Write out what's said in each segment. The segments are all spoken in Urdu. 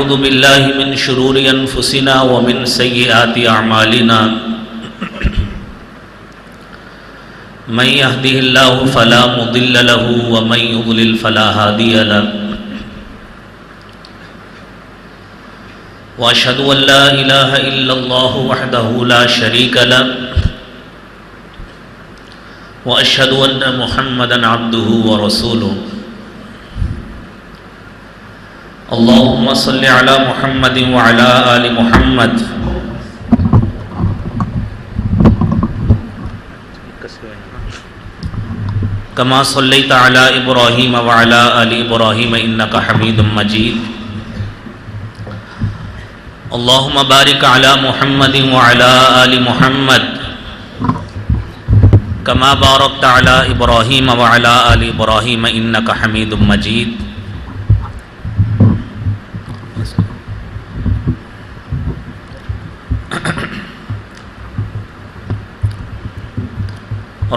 ونعوذ بالله من شرور أنفسنا ومن سيئات أعمالنا من يهده الله فلا مضل له ومن يضلل فلا هادي له وأشهد أن لا إله إلا الله وحده لا شريك له وأشهد أن محمدا عبده ورسوله اللهم صل على محمد وعلى آل محمد كما صليت على إبراهيم وعلى آل إبراهيم إنك حميد مجيد اللهم بارك على محمد وعلى آل محمد كما باركت على إبراهيم وعلى آل إبراهيم إنك حميد مجيد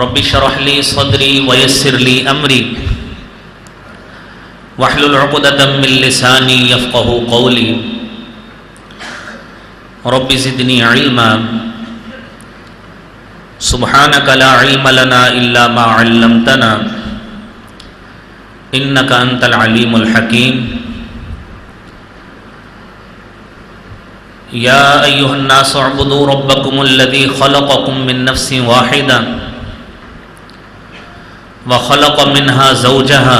رب اشرح لي صدري ويسر لي أمري واحلل عقدة من لساني يفقهوا قولي رب زدني علما سبحانك لا علم لنا إلا ما علمتنا إنك أنت العليم الحكيم يا أيها الناس اعبدوا ربكم الذي خلقكم من نفس واحدة وخلق منها زوجها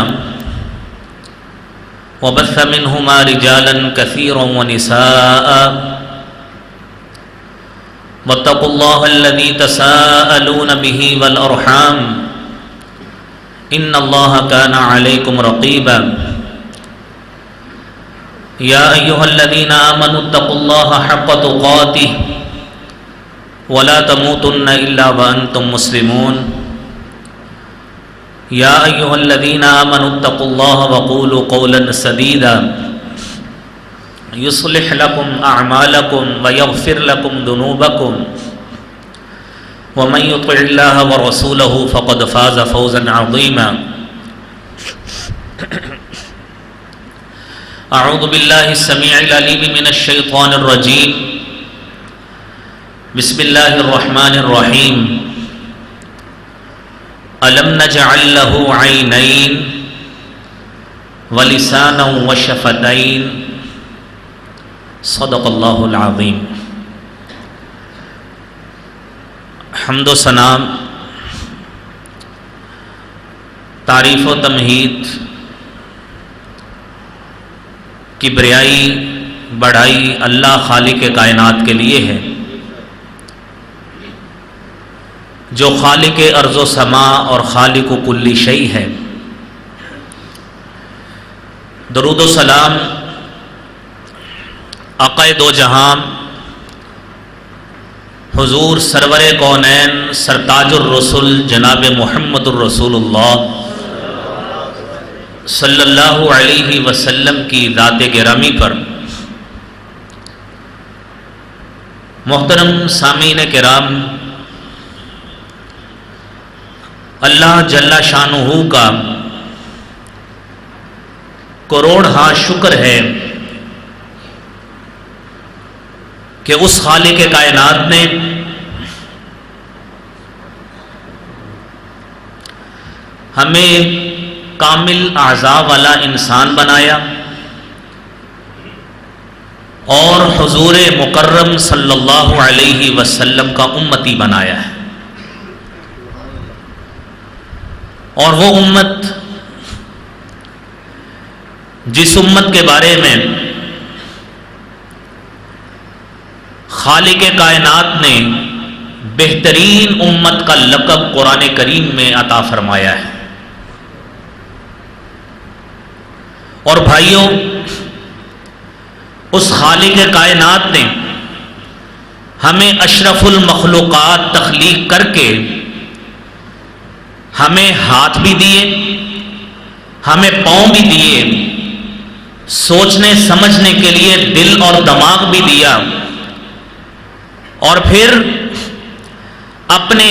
وبث منهما رجالا كثيرا ونساء واتقوا الله الذي تساءلون به والأرحام إن الله كان عليكم رقيبا يا أيها الذين آمنوا اتقوا الله حق تقاته ولا تموتن إلا وأنتم مسلمون يا أيها الذين آمنوا اتقوا الله وقولوا قولا سديدا يصلح لكم أعمالكم ويغفر لكم ذنوبكم ومن يطع الله ورسوله فقد فاز فوزا عظيما أعوذ بالله السميع العليم من الشيطان الرجيم بسم الله الرحمن الرحيم ألم نجعل له عينين ولسانا وشفتين صدق اللہ العظیم. حمد و ثنا، تعریف و تمہید، کبریائی بڑائی اللہ خالق کائنات کے لیے ہے، جو خالق ارض و سما اور خالق کل شیء ہے. درود و سلام آقا دو جہاں حضور سرور کونین سرتاج الرسل جناب محمد الرسول اللہ صلی اللہ علیہ وسلم کی ذات گرامی پر. محترم سامعین کرام، اللہ جل شانہ کا کروڑہا شکر ہے کہ اس خالق کائنات نے ہمیں کامل اعضاء والا انسان بنایا اور حضور مکرم صلی اللہ علیہ وسلم کا امتی بنایا ہے. اور وہ امت جس امت کے بارے میں خالق کائنات نے بہترین امت کا لقب قرآن کریم میں عطا فرمایا ہے. اور بھائیوں، اس خالق کائنات نے ہمیں اشرف المخلوقات تخلیق کر کے ہمیں ہاتھ بھی دیے، ہمیں پاؤں بھی دیے، سوچنے سمجھنے کے لیے دل اور دماغ بھی دیا، اور پھر اپنے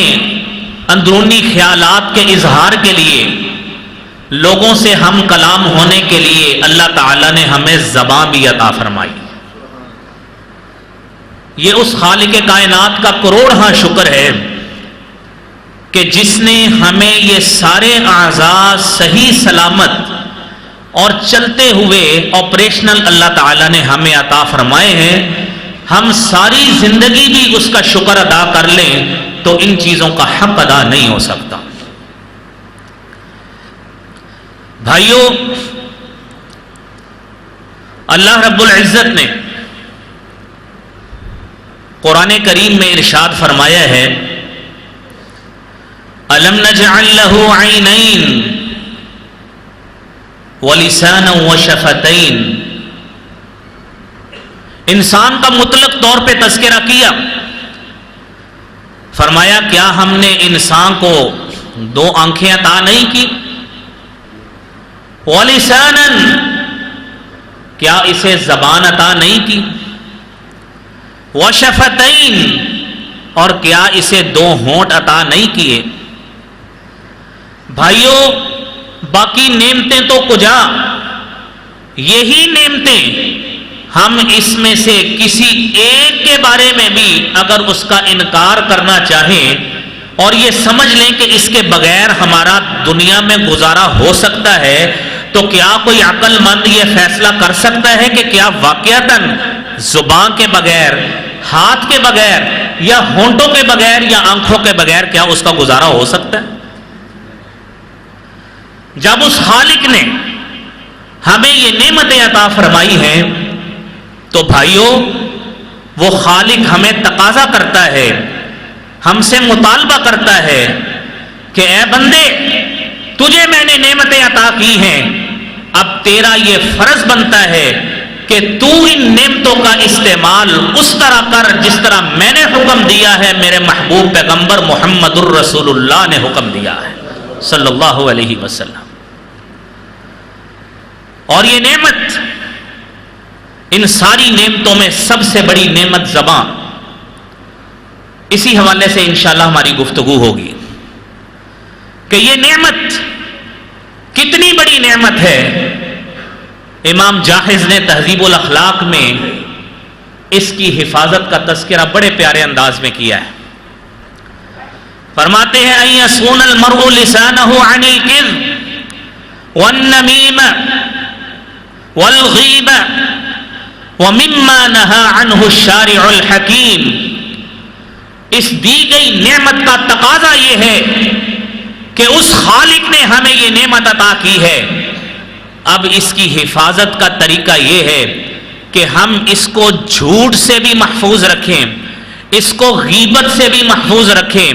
اندرونی خیالات کے اظہار کے لیے لوگوں سے ہم کلام ہونے کے لیے اللہ تعالیٰ نے ہمیں زبان بھی عطا فرمائی. یہ اس خالق کائنات کا کروڑہا شکر ہے کہ جس نے ہمیں یہ سارے اعضاء صحیح سلامت اور چلتے ہوئے آپریشنل اللہ تعالیٰ نے ہمیں عطا فرمائے ہیں. ہم ساری زندگی بھی اس کا شکر ادا کر لیں تو ان چیزوں کا حق ادا نہیں ہو سکتا. بھائیوں، اللہ رب العزت نے قرآن کریم میں ارشاد فرمایا ہے أَلَمْ نَجْعَلْ لَهُ عَيْنَيْنِ وَلِسَانًا وَشَفَتَيْنِ. انسان کا مطلق طور پہ تذکرہ کیا، فرمایا کیا ہم نے انسان کو دو آنکھیں عطا نہیں کی؟ وَلِسَانًا، کیا اسے زبان عطا نہیں کی؟ وَشَفَتَيْنِ، اور کیا اسے دو ہونٹ عطا نہیں کیے؟ بھائیوں، باقی نعمتیں تو کجا، یہی نعمتیں ہم اس میں سے کسی ایک کے بارے میں بھی اگر اس کا انکار کرنا چاہیں اور یہ سمجھ لیں کہ اس کے بغیر ہمارا دنیا میں گزارا ہو سکتا ہے، تو کیا کوئی عقل مند یہ فیصلہ کر سکتا ہے کہ کیا واقعتاً زبان کے بغیر، ہاتھ کے بغیر، یا ہونٹوں کے بغیر، یا آنکھوں کے بغیر کیا اس کا گزارا ہو سکتا ہے؟ جب اس خالق نے ہمیں یہ نعمتیں عطا فرمائی ہیں تو بھائیوں، وہ خالق ہمیں تقاضا کرتا ہے، ہم سے مطالبہ کرتا ہے کہ اے بندے، تجھے میں نے نعمتیں عطا کی ہیں، اب تیرا یہ فرض بنتا ہے کہ تو ان نعمتوں کا استعمال اس طرح کر جس طرح میں نے حکم دیا ہے، میرے محبوب پیغمبر محمد الرسول اللہ نے حکم دیا ہے صلی اللہ علیہ وسلم. اور یہ نعمت، ان ساری نعمتوں میں سب سے بڑی نعمت زبان. اسی حوالے سے انشاءاللہ ہماری گفتگو ہوگی کہ یہ نعمت کتنی بڑی نعمت ہے. امام جاحظ نے تہذیب الاخلاق میں اس کی حفاظت کا تذکرہ بڑے پیارے انداز میں کیا ہے. فرماتے ہیں أَن يَصُونَ الْمَرْءُ لِسَانَهُ عَنِ الْكِذْبِ وَالنَّمِيمَةِ وَالْغِيبَةِ وَمِمَّا نَهَى عَنْهُ الشَّارِعُ الْحَكِيمُ. اس دی گئی نعمت کا تقاضا یہ ہے کہ اس خالق نے ہمیں یہ نعمت عطا کی ہے، اب اس کی حفاظت کا طریقہ یہ ہے کہ ہم اس کو جھوٹ سے بھی محفوظ رکھیں، اس کو غیبت سے بھی محفوظ رکھیں،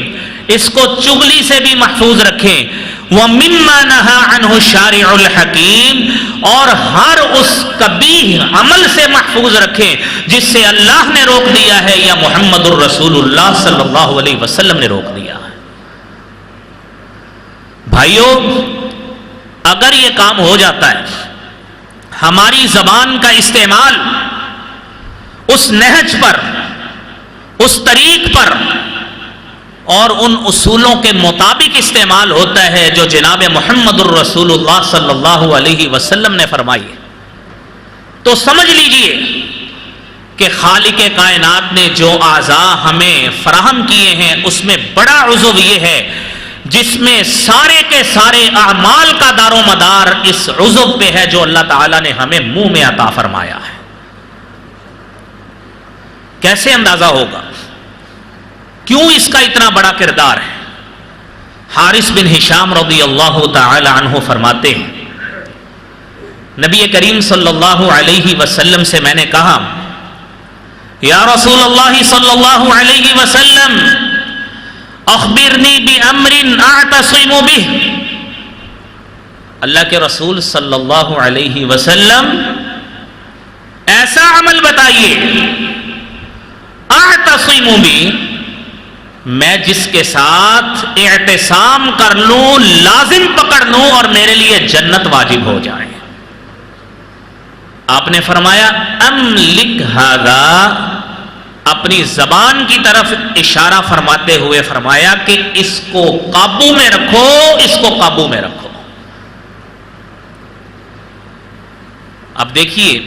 اس کو چغلی سے بھی محفوظ رکھیں. وَمِمَّا نَهَى عَنْهُ الشَّارِعُ الْحَكِيمُ، اور ہر اس قبیح عمل سے محفوظ رکھیں جس سے اللہ نے روک دیا ہے یا محمد الرسول اللہ صلی اللہ علیہ وسلم نے روک دیا ہے. بھائیوں، اگر یہ کام ہو جاتا ہے، ہماری زبان کا استعمال اس نہج پر، اس طریق پر اور ان اصولوں کے مطابق استعمال ہوتا ہے جو جناب محمد الرسول اللہ صلی اللہ علیہ وسلم نے فرمائی ہے، تو سمجھ لیجئے کہ خالق کائنات نے جو اعضاء ہمیں فراہم کیے ہیں اس میں بڑا عضو یہ ہے جس میں سارے کے سارے اعمال کا دار و مدار اس عضو پہ ہے جو اللہ تعالیٰ نے ہمیں منہ میں عطا فرمایا ہے. کیسے اندازہ ہوگا کیوں اس کا اتنا بڑا کردار ہے؟ حارث بن ہشام رضی اللہ تعالی عنہ فرماتے ہیں، نبی کریم صلی اللہ علیہ وسلم سے میں نے کہا، یا رسول اللہ صلی اللہ علیہ وسلم، اخبرنی بامر اعتصم بہ. اللہ کے رسول صلی اللہ علیہ وسلم ایسا عمل بتائیے، اعتصم بہ، میں جس کے ساتھ اعتصام کر لوں، لازم پکڑ لوں اور میرے لیے جنت واجب ہو جائے. آپ نے فرمایا املک ھذا، اپنی زبان کی طرف اشارہ فرماتے ہوئے فرمایا کہ اس کو قابو میں رکھو، اس کو قابو میں رکھو. اب دیکھیے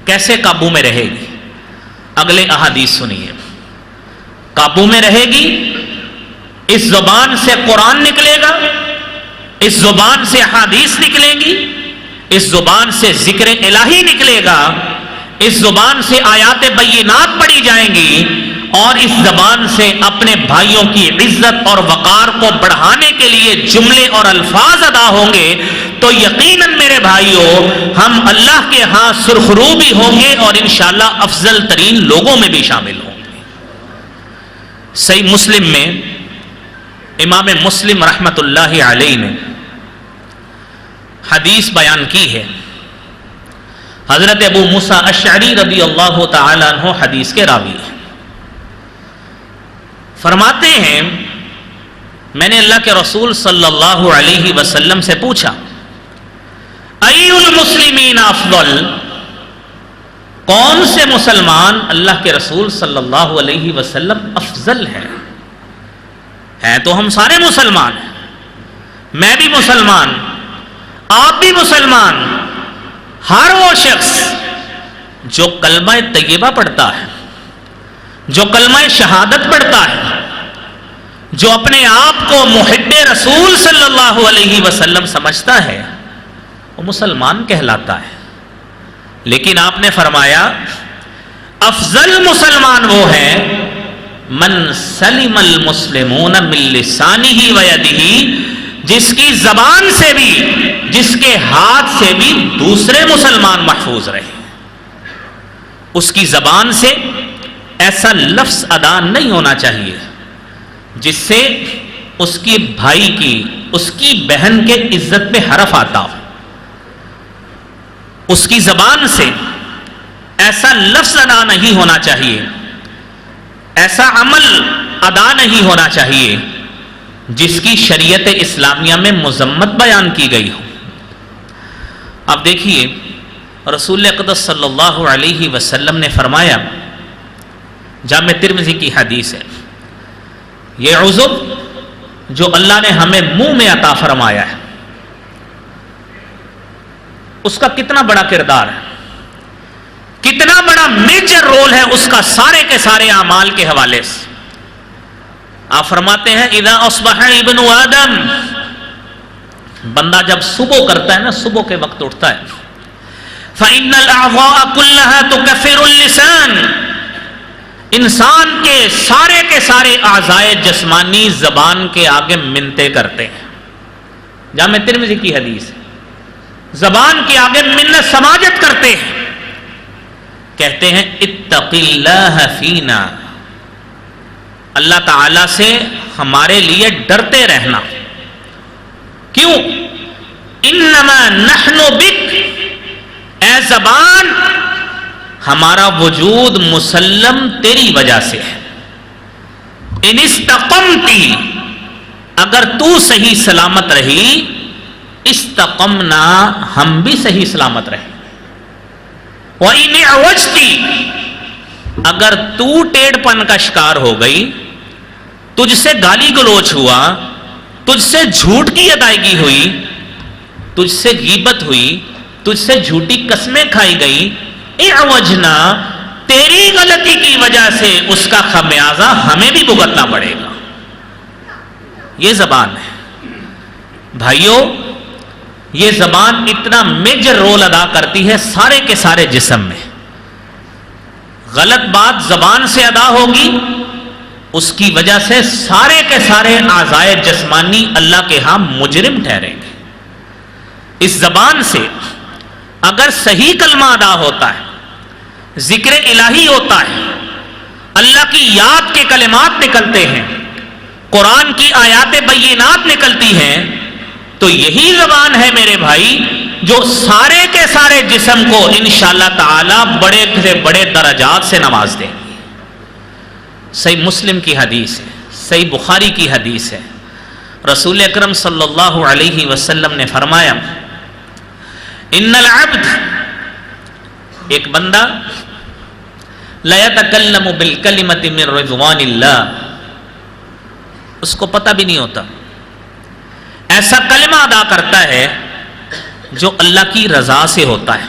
کیسے قابو میں رہے گی، اگلے احادیث سنیے. قابو میں رہے گی، اس زبان سے قرآن نکلے گا، اس زبان سے احادیث نکلیں گی، اس زبان سے ذکر الہی نکلے گا، اس زبان سے آیات بینات پڑھی جائیں گی، اور اس زبان سے اپنے بھائیوں کی عزت اور وقار کو بڑھانے کے لیے جملے اور الفاظ ادا ہوں گے، تو یقیناً میرے بھائیوں ہم اللہ کے ہاں سرخرو بھی ہوں گے اور انشاءاللہ افضل ترین لوگوں میں بھی شامل ہوں گے. صحیح مسلم میں امام مسلم رحمت اللہ علیہ نے حدیث بیان کی ہے. حضرت ابو موسیٰ اشعری رضی اللہ تعالیٰ عنہ حدیث کے راوی ہیں. فرماتے ہیں میں نے اللہ کے رسول صلی اللہ علیہ وسلم سے پوچھا ای المسلمین افضل، کون سے مسلمان اللہ کے رسول صلی اللہ علیہ وسلم افضل ہیں تو ہم سارے مسلمان ہیں، میں بھی مسلمان، آپ بھی مسلمان. ہر وہ شخص جو کلمہ طیبہ پڑھتا ہے، جو کلمہ شہادت پڑھتا ہے، جو اپنے آپ کو محب رسول صلی اللہ علیہ وسلم سمجھتا ہے، وہ مسلمان کہلاتا ہے. لیکن آپ نے فرمایا افضل مسلمان وہ ہے من سلم المسلمون من لسانہ ویدہ، جس کی زبان سے بھی، جس کے ہاتھ سے بھی دوسرے مسلمان محفوظ رہے. اس کی زبان سے ایسا لفظ ادا نہیں ہونا چاہیے جس سے اس کی بھائی کی، اس کی بہن کے عزت میں حرف آتا ہو. اس کی زبان سے ایسا لفظ ادا نہیں ہونا چاہیے، ایسا عمل ادا نہیں ہونا چاہیے جس کی شریعت اسلامیہ میں مذمت بیان کی گئی ہو. اب دیکھیے رسول اقدس صلی اللہ علیہ وسلم نے فرمایا، جامع ترمذی کی حدیث ہے، یہ عذر جو اللہ نے ہمیں منہ میں عطا فرمایا ہے اس کا کتنا بڑا کردار ہے، کتنا بڑا میجر رول ہے اس کا سارے کے سارے اعمال کے حوالے سے. آپ فرماتے ہیں اذا اصبح ابن آدم، بندہ جب صبح کرتا ہے نا، صبح کے وقت اٹھتا ہے، فإن الأعضاء كلها تكفر اللسان، انسان کے سارے اعضائے جسمانی زبان کے آگے منتیں کرتے ہیں. جامع ترمذی کی حدیث، زبان کے آگے منت سماجت کرتے ہیں، کہتے ہیں اتق اللہ فینا، اللہ تعالی سے ہمارے لیے ڈرتے رہنا. کیوں؟ انما نحن بک، اے زبان ہمارا وجود مسلم تیری وجہ سے ہے. ان استقمتی، اگر تو صحیح سلامت رہی، استقمنا، ہم بھی صحیح سلامت رہے. وَإِنِ اعوجتی، اگر تو ٹیڑھ پن کا شکار ہو گئی، تجھ سے گالی گلوچ ہوا، تجھ سے جھوٹ کی ادائیگی ہوئی، تجھ سے غیبت ہوئی، تجھ سے جھوٹی قسمیں کھائی گئی، اعوجنا، تیری غلطی کی وجہ سے اس کا خمیازہ ہمیں بھی بھگتنا پڑے گا. یہ زبان ہے بھائیوں، یہ زبان اتنا میجر رول ادا کرتی ہے سارے کے سارے جسم میں. غلط بات زبان سے ادا ہوگی، اس کی وجہ سے سارے کے سارے اعضائے جسمانی اللہ کے ہاں مجرم ٹھہریں گے. اس زبان سے اگر صحیح کلمہ ادا ہوتا ہے، ذکر الہی ہوتا ہے، اللہ کی یاد کے کلمات نکلتے ہیں، قرآن کی آیات بینات نکلتی ہیں، تو یہی زبان ہے میرے بھائی جو سارے کے سارے جسم کو انشاءاللہ تعالی بڑے سے بڑے درجات سے نواز دیں گے. صحیح مسلم کی حدیث ہے، صحیح بخاری کی حدیث ہے. رسول اکرم صلی اللہ علیہ وسلم نے فرمایا ان العبد، ایک بندہ لا يتکلم بالکلمۃ من رضوان اللہ، اس کو پتہ بھی نہیں ہوتا، ایسا کلمہ ادا کرتا ہے جو اللہ کی رضا سے ہوتا ہے.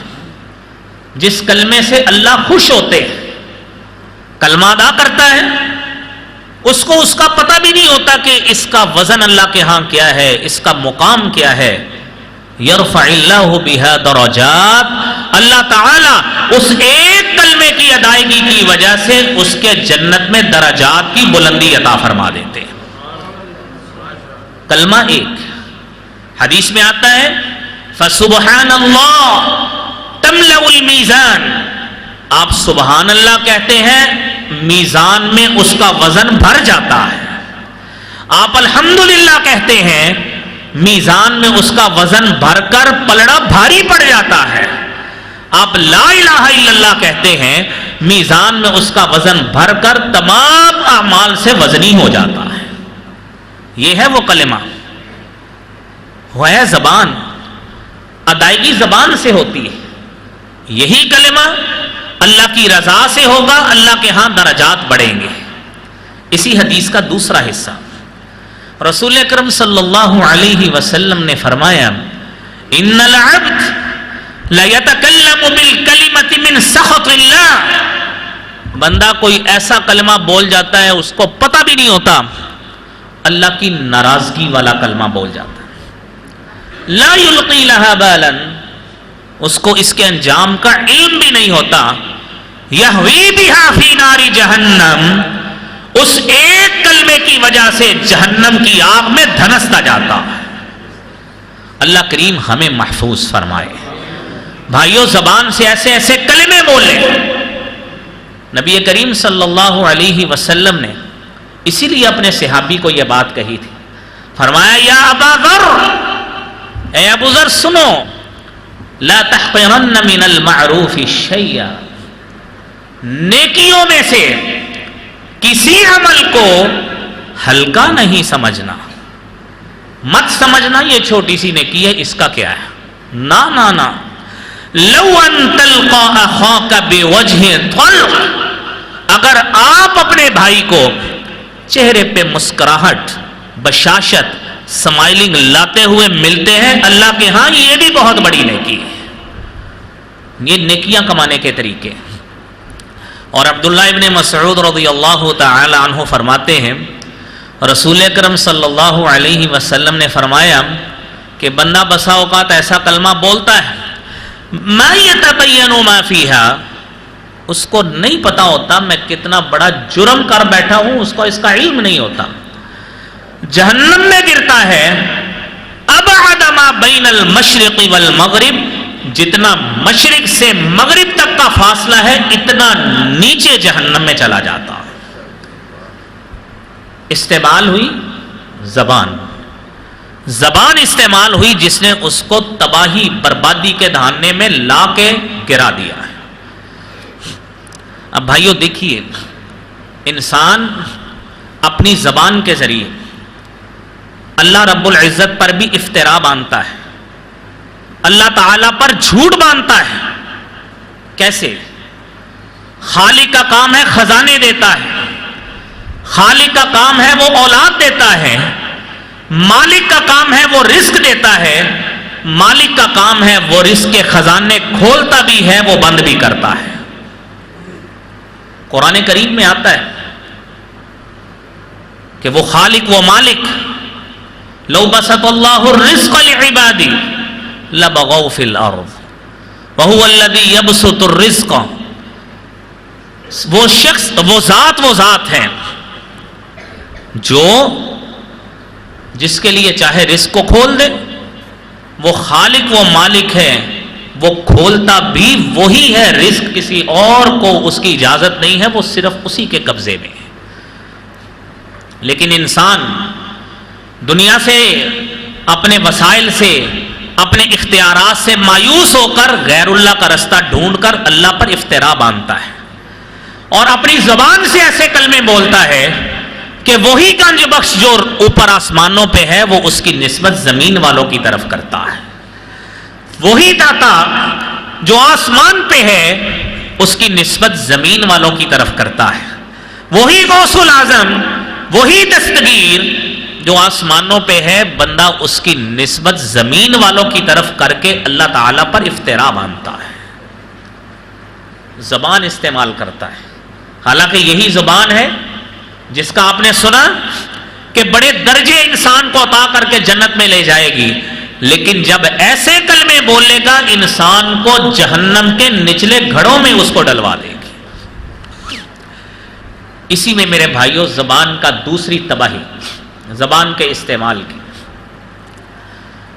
جس کلمے سے اللہ خوش ہوتے ہیں، کلمہ ادا کرتا ہے، اس کو اس کا پتہ بھی نہیں ہوتا کہ اس کا وزن اللہ کے ہاں کیا ہے، اس کا مقام کیا ہے. یرفع اللہ بہا درجات، اللہ تعالی اس ایک کلمے کی ادائیگی کی وجہ سے اس کے جنت میں درجات کی بلندی عطا فرما دیتے ہیں. کلمہ ایک. حدیث میں آتا ہے فسبحان اللہ تملأ المیزان، آپ سبحان اللہ کہتے ہیں میزان میں اس کا وزن بھر جاتا ہے. آپ الحمدللہ کہتے ہیں میزان میں اس کا وزن بھر کر پلڑا بھاری پڑ جاتا ہے. آپ لا الہ الا اللہ کہتے ہیں میزان میں اس کا وزن بھر کر تمام اعمال سے وزنی ہو جاتا ہے. یہ ہے وہ کلمہ، وہ ہے زبان، ادائیگی زبان سے ہوتی ہے. یہی کلمہ اللہ کی رضا سے ہوگا، اللہ کے ہاں درجات بڑھیں گے. اسی حدیث کا دوسرا حصہ، رسول اکرم صلی اللہ علیہ وسلم نے فرمایا ان العبد لیتکلم بالکلمۃ من سخط اللہ، بندہ کوئی ایسا کلمہ بول جاتا ہے اس کو پتہ بھی نہیں ہوتا، اللہ کی ناراضگی والا کلمہ بول جاتا ہے. لا یلقی لہا بالا، اس کو اس کے انجام کا علم بھی نہیں ہوتا. یہوی بہا فی نار جہنم، اس ایک کلمے کی وجہ سے جہنم کی آگ میں دھنستا جاتا ہے. اللہ کریم ہمیں محفوظ فرمائے. بھائیو زبان سے ایسے ایسے کلمے بولیں. نبی کریم صلی اللہ علیہ وسلم نے اسی لیے اپنے صحابی کو یہ بات کہی تھی. فرمایا یا ابا ذر، اے ابو ذر سنو، لا تحقرن من المعروف شیئا، نیکیوں میں سے کسی عمل کو ہلکا نہیں سمجھنا. مت سمجھنا یہ چھوٹی سی نیکی ہے، اس کا کیا ہے. نا نا نا، لو ان تلقا اخاک بوجہ طلق، اگر آپ اپنے بھائی کو چہرے پہ مسکراہٹ، بشاشت، سمائلنگ لاتے ہوئے ملتے ہیں، اللہ کے ہاں یہ بھی بہت بڑی نیکی ہے. یہ نیکیاں کمانے کے طریقے. اور عبداللہ ابن مسعود رضی اللہ تعالی عنہ فرماتے ہیں رسول اکرم صلی اللہ علیہ وسلم نے فرمایا کہ بندہ بسا اوقات ایسا کلمہ بولتا ہے ما یتبین ما فیہا، اس کو نہیں پتا ہوتا میں کتنا بڑا جرم کر بیٹھا ہوں، اس کو اس کا علم نہیں ہوتا. جہنم میں گرتا ہے ابعد ما بین المشرق والمغرب، جتنا مشرق سے مغرب تک کا فاصلہ ہے اتنا نیچے جہنم میں چلا جاتا. استعمال ہوئی زبان، زبان استعمال ہوئی جس نے اس کو تباہی بربادی کے دھانے میں لا کے گرا دیا ہے. اب بھائیو دیکھیے، انسان اپنی زبان کے ذریعے اللہ رب العزت پر بھی افتراء باندھتا ہے، اللہ تعالیٰ پر جھوٹ باندھتا ہے. کیسے؟ خالق کا کام ہے خزانے دیتا ہے، خالق کا کام ہے وہ اولاد دیتا ہے، مالک کا کام ہے وہ رزق دیتا ہے، مالک کا کام ہے وہ رزق کے خزانے کھولتا بھی ہے وہ بند بھی کرتا ہے. قرآن کریم میں آتا ہے کہ وہ خالق وہ مالک لو بسط اللہ الرزق لعبادی لبغوا فی الارض وهو الذی یبسط الرزق، وہ شخص وہ ذات ہے جو جس کے لیے چاہے رزق کو کھول دے. وہ خالق وہ مالک ہے، وہ کھولتا بھی وہی ہے، رزق کسی اور کو اس کی اجازت نہیں ہے، وہ صرف اسی کے قبضے میں ہے. لیکن انسان دنیا سے، اپنے وسائل سے، اپنے اختیارات سے مایوس ہو کر غیر اللہ کا رستہ ڈھونڈ کر اللہ پر افتراء باندھتا ہے اور اپنی زبان سے ایسے کلمے بولتا ہے کہ وہی گنج بخش جو اوپر آسمانوں پہ ہے وہ اس کی نسبت زمین والوں کی طرف کرتا ہے، وہی داتا جو آسمان پہ ہے اس کی نسبت زمین والوں کی طرف کرتا ہے، وہی غوث العظم، وہی دستگیر جو آسمانوں پہ ہے، بندہ اس کی نسبت زمین والوں کی طرف کر کے اللہ تعالیٰ پر افتراء باندھتا ہے. زبان استعمال کرتا ہے، حالانکہ یہی زبان ہے جس کا آپ نے سنا کہ بڑے درجے انسان کو عطا کر کے جنت میں لے جائے گی، لیکن جب ایسے کلمے بولے گا انسان کو جہنم کے نچلے گھڑوں میں اس کو ڈلوا دے گی۔ اسی میں میرے بھائیوں زبان کا دوسری تباہی زبان کے استعمال کی۔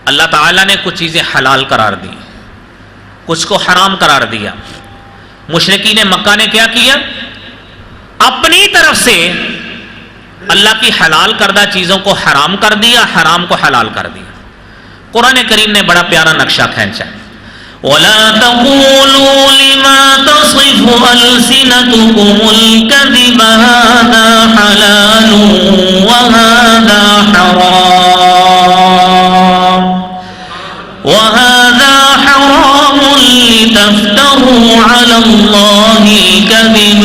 اللہ تعالیٰ نے کچھ چیزیں حلال قرار دی، کچھ کو حرام قرار دیا۔ مشرکین مکہ نے کیا کیا؟ اپنی طرف سے اللہ کی حلال کردہ چیزوں کو حرام کر دیا، حرام کو حلال کر دیا۔ قرآن کریم نے بڑا پیارا نقشہ کھینچا ہے، وَلَا تَقُولُوا لِمَا تَصِفُ أَلْسِنَتُكُمُ الْكَذِبَ هَذَا حَلَالٌ وَهَذَا حَرَامٌ وَهَذَا حَرَامٌ لِتَفْتَرُوا عَلَى اللَّهِ الْكَذِبَ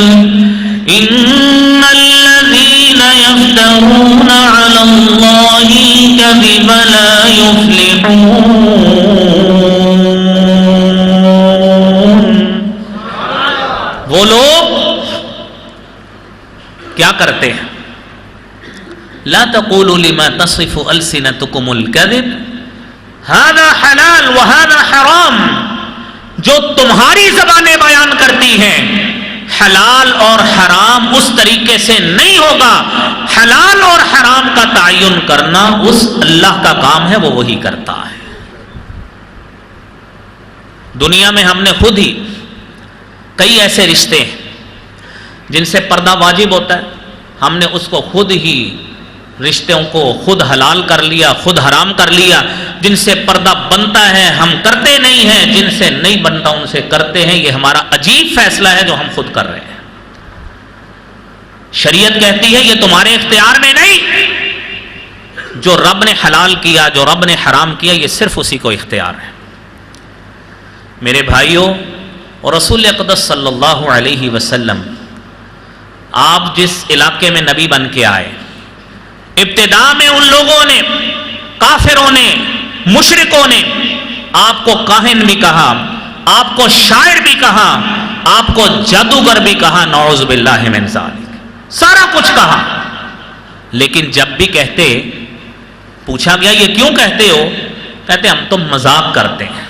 إِنَّ الَّذِينَ يَفْتَرُونَ عَلَى اللَّهِ الْكَذِبَ لَا يُفْلِحُونَ۔ وہ لوگ کیا کرتے ہیں؟ لا تقولوا لما تصف ألسنتكم الكذب هذا حلال وهذا حرام، جو تمہاری زبانیں بیان کرتی ہیں حلال اور حرام اس طریقے سے نہیں ہوگا۔ حلال اور حرام کا تعین کرنا اس اللہ کا کام ہے، وہ وہی کرتا ہے۔ دنیا میں ہم نے خود ہی کئی ایسے رشتے ہیں جن سے پردہ واجب ہوتا ہے، ہم نے اس کو خود ہی رشتوں کو خود حلال کر لیا، خود حرام کر لیا۔ جن سے پردہ بنتا ہے ہم کرتے نہیں ہیں، جن سے نہیں بنتا ان سے کرتے ہیں۔ یہ ہمارا عجیب فیصلہ ہے جو ہم خود کر رہے ہیں۔ شریعت کہتی ہے یہ تمہارے اختیار میں نہیں، جو رب نے حلال کیا، جو رب نے حرام کیا، یہ صرف اسی کو اختیار ہے۔ میرے بھائیوں، اور رسول اقدس صلی اللہ علیہ وسلم آپ جس علاقے میں نبی بن کے آئے، ابتدا میں ان لوگوں نے، کافروں نے، مشرکوں نے آپ کو کاہن بھی کہا، آپ کو شاعر بھی کہا، آپ کو جادوگر بھی کہا، نعوذ باللہ من ذالک، سارا کچھ کہا۔ لیکن جب بھی کہتے، پوچھا گیا یہ کیوں کہتے ہو؟ کہتے ہم تو مذاق کرتے ہیں،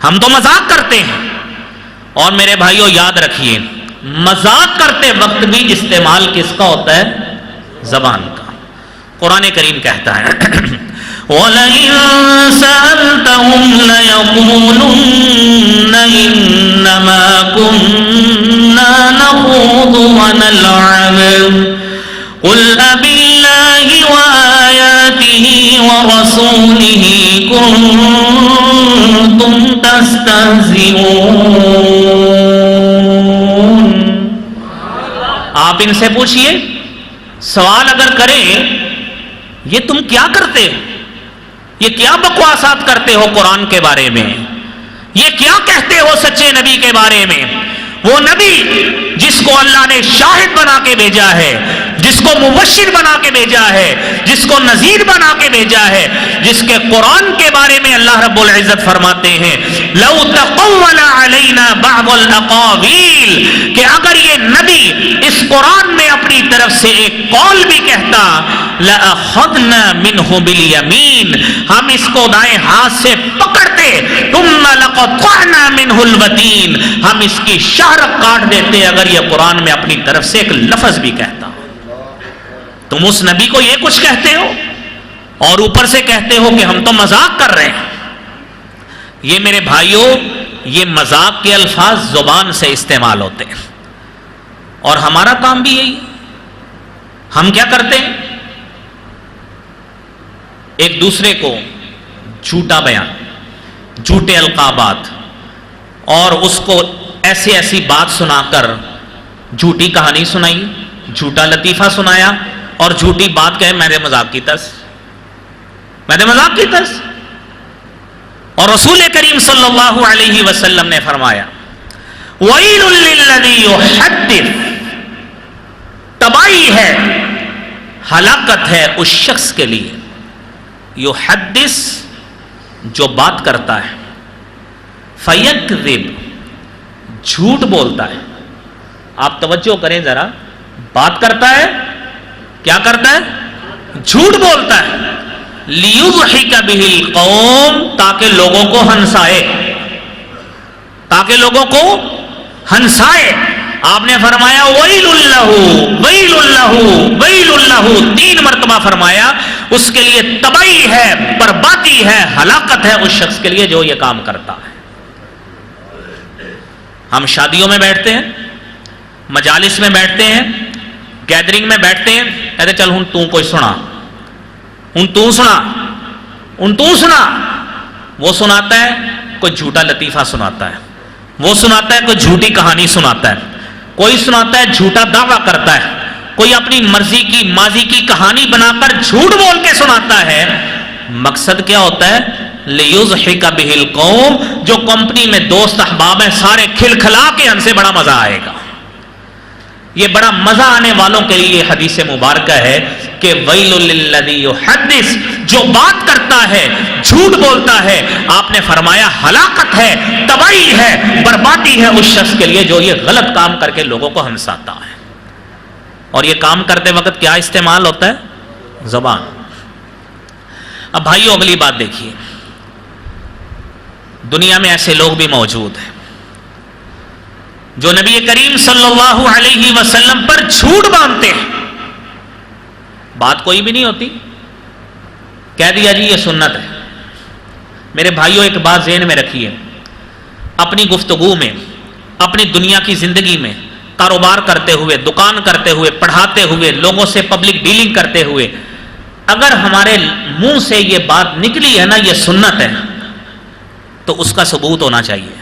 ہم تو مذاق کرتے ہیں۔ اور میرے بھائیوں یاد رکھیے، مذاق کرتے وقت بھی استعمال کس کا ہوتا ہے؟ زبان کا۔ قرآن کریم کہتا ہے وَلَئِن سَأَلْتَهُمْ لَيَقُولُنَّ إِنَّمَا كُنَّا نَخُوضُ وَنَلْعَبُ قُلْ أَبِاللَّهِ وَآيَاتِهِ وَرَسُولِهِ كُنتُمْ تَسْتَهْزِئُونَ۔ آپ ان سے پوچھئے، سوال اگر کریں یہ تم کیا کرتے ہو، یہ کیا بکواسات کرتے ہو قرآن کے بارے میں، یہ کیا کہتے ہو سچے نبی کے بارے میں؟ وہ نبی جس کو اللہ نے شاہد بنا کے بھیجا ہے، جس کو مبشر بنا کے بھیجا ہے، جس کو نذیر بنا کے بھیجا ہے، جس کے قرآن کے بارے میں اللہ رب العزت فرماتے ہیں لَوْ تَقَوَّلَ عَلَيْنَا بَعْضَ الْأَقَاوِيلِ، کہ اگر یہ نبی اس قرآن میں اپنی طرف سے ایک قول بھی کہتا لَأَخَذْنَا مِنْهُ بِالْيَمِينِ، ہم اس کو دائیں ہاتھ سے پکڑتے، ثُمَّ لَقَطَعْنَا مِنْهُ الْوَتِينَ، ہم اس کی شہرت کاٹ دیتے اگر یہ قرآن میں اپنی طرف سے ایک لفظ بھی کہتا۔ تم اس نبی کو یہ کچھ کہتے ہو اور اوپر سے کہتے ہو کہ ہم تو مذاق کر رہے ہیں۔ یہ میرے بھائیوں، یہ مذاق کے الفاظ زبان سے استعمال ہوتے ہیں، اور ہمارا کام بھی یہی ہے۔ ہم کیا کرتے ہیں؟ ایک دوسرے کو جھوٹا بیان، جھوٹے القابات، اور اس کو ایسی ایسی بات سنا کر جھوٹی کہانی سنائی، جھوٹا لطیفہ سنایا، اور جھوٹی بات کہے میرے مذاق کی طرز، میرے مذاق کی طرز۔ اور رسول کریم صلی اللہ علیہ وسلم نے فرمایا وَيْلٌ لِّلَّذِي يُحَدِّثُ، تباہی ہے، ہلاکت ہے اس شخص کے لیے، یحدث، جو بات کرتا ہے، فَيَكْذِبُ، جھوٹ بولتا ہے. آپ توجہ کریں ذرا, بات کرتا ہے, کیا کرتا ہے؟ جھوٹ بولتا ہے. لیضحک بہ القوم, تاکہ لوگوں کو ہنسائے, تاکہ لوگوں کو ہنسائے. آپ نے فرمایا ویل لہ ویل لہ ویل لہ, 3 مرتبہ فرمایا. اس کے لیے تباہی ہے, بربادی ہے, ہلاکت ہے اس شخص کے لیے جو یہ کام کرتا ہے. ہم شادیوں میں بیٹھتے ہیں, مجالس میں بیٹھتے ہیں, گیدرنگ میں بیٹھتے ہیں, کہتے چل ہن تو کوئی سنا, ہن تو سنا, ہن تو سنا. وہ سناتا ہے, کوئی جھوٹا لطیفہ سناتا ہے, وہ سناتا ہے, کوئی جھوٹی کہانی سناتا ہے, کوئی سناتا ہے جھوٹا دعویٰ کرتا ہے, کوئی اپنی مرضی کی ماضی کی کہانی بنا کر جھوٹ بول کے سناتا ہے. مقصد کیا ہوتا ہے؟ لیضحک بہ القوم, جو کمپنی میں دوست احباب ہیں سارے کھلکھلا کے ہم سے بڑا مزہ آئے گا. یہ بڑا مزہ آنے والوں کے لیے حدیث مبارکہ ہے کہ ویل للذی یحدث, جو بات کرتا ہے, جھوٹ بولتا ہے, آپ نے فرمایا ہلاکت ہے, تباہی ہے, بربادی ہے اس شخص کے لیے جو یہ غلط کام کر کے لوگوں کو ہنساتا ہے. اور یہ کام کرتے وقت کیا استعمال ہوتا ہے؟ زبان. اب بھائیو اگلی بات دیکھیے, دنیا میں ایسے لوگ بھی موجود ہیں جو نبی کریم صلی اللہ علیہ وسلم پر جھوٹ باندھتے ہیں. بات کوئی بھی نہیں ہوتی, کہہ دیا جی یہ سنت ہے. میرے بھائیوں ایک بات ذہن میں رکھیے, اپنی گفتگو میں, اپنی دنیا کی زندگی میں, کاروبار کرتے ہوئے, دکان کرتے ہوئے, پڑھاتے ہوئے, لوگوں سے پبلک ڈیلنگ کرتے ہوئے, اگر ہمارے منہ سے یہ بات نکلی ہے نا یہ سنت ہے, تو اس کا ثبوت ہونا چاہیے,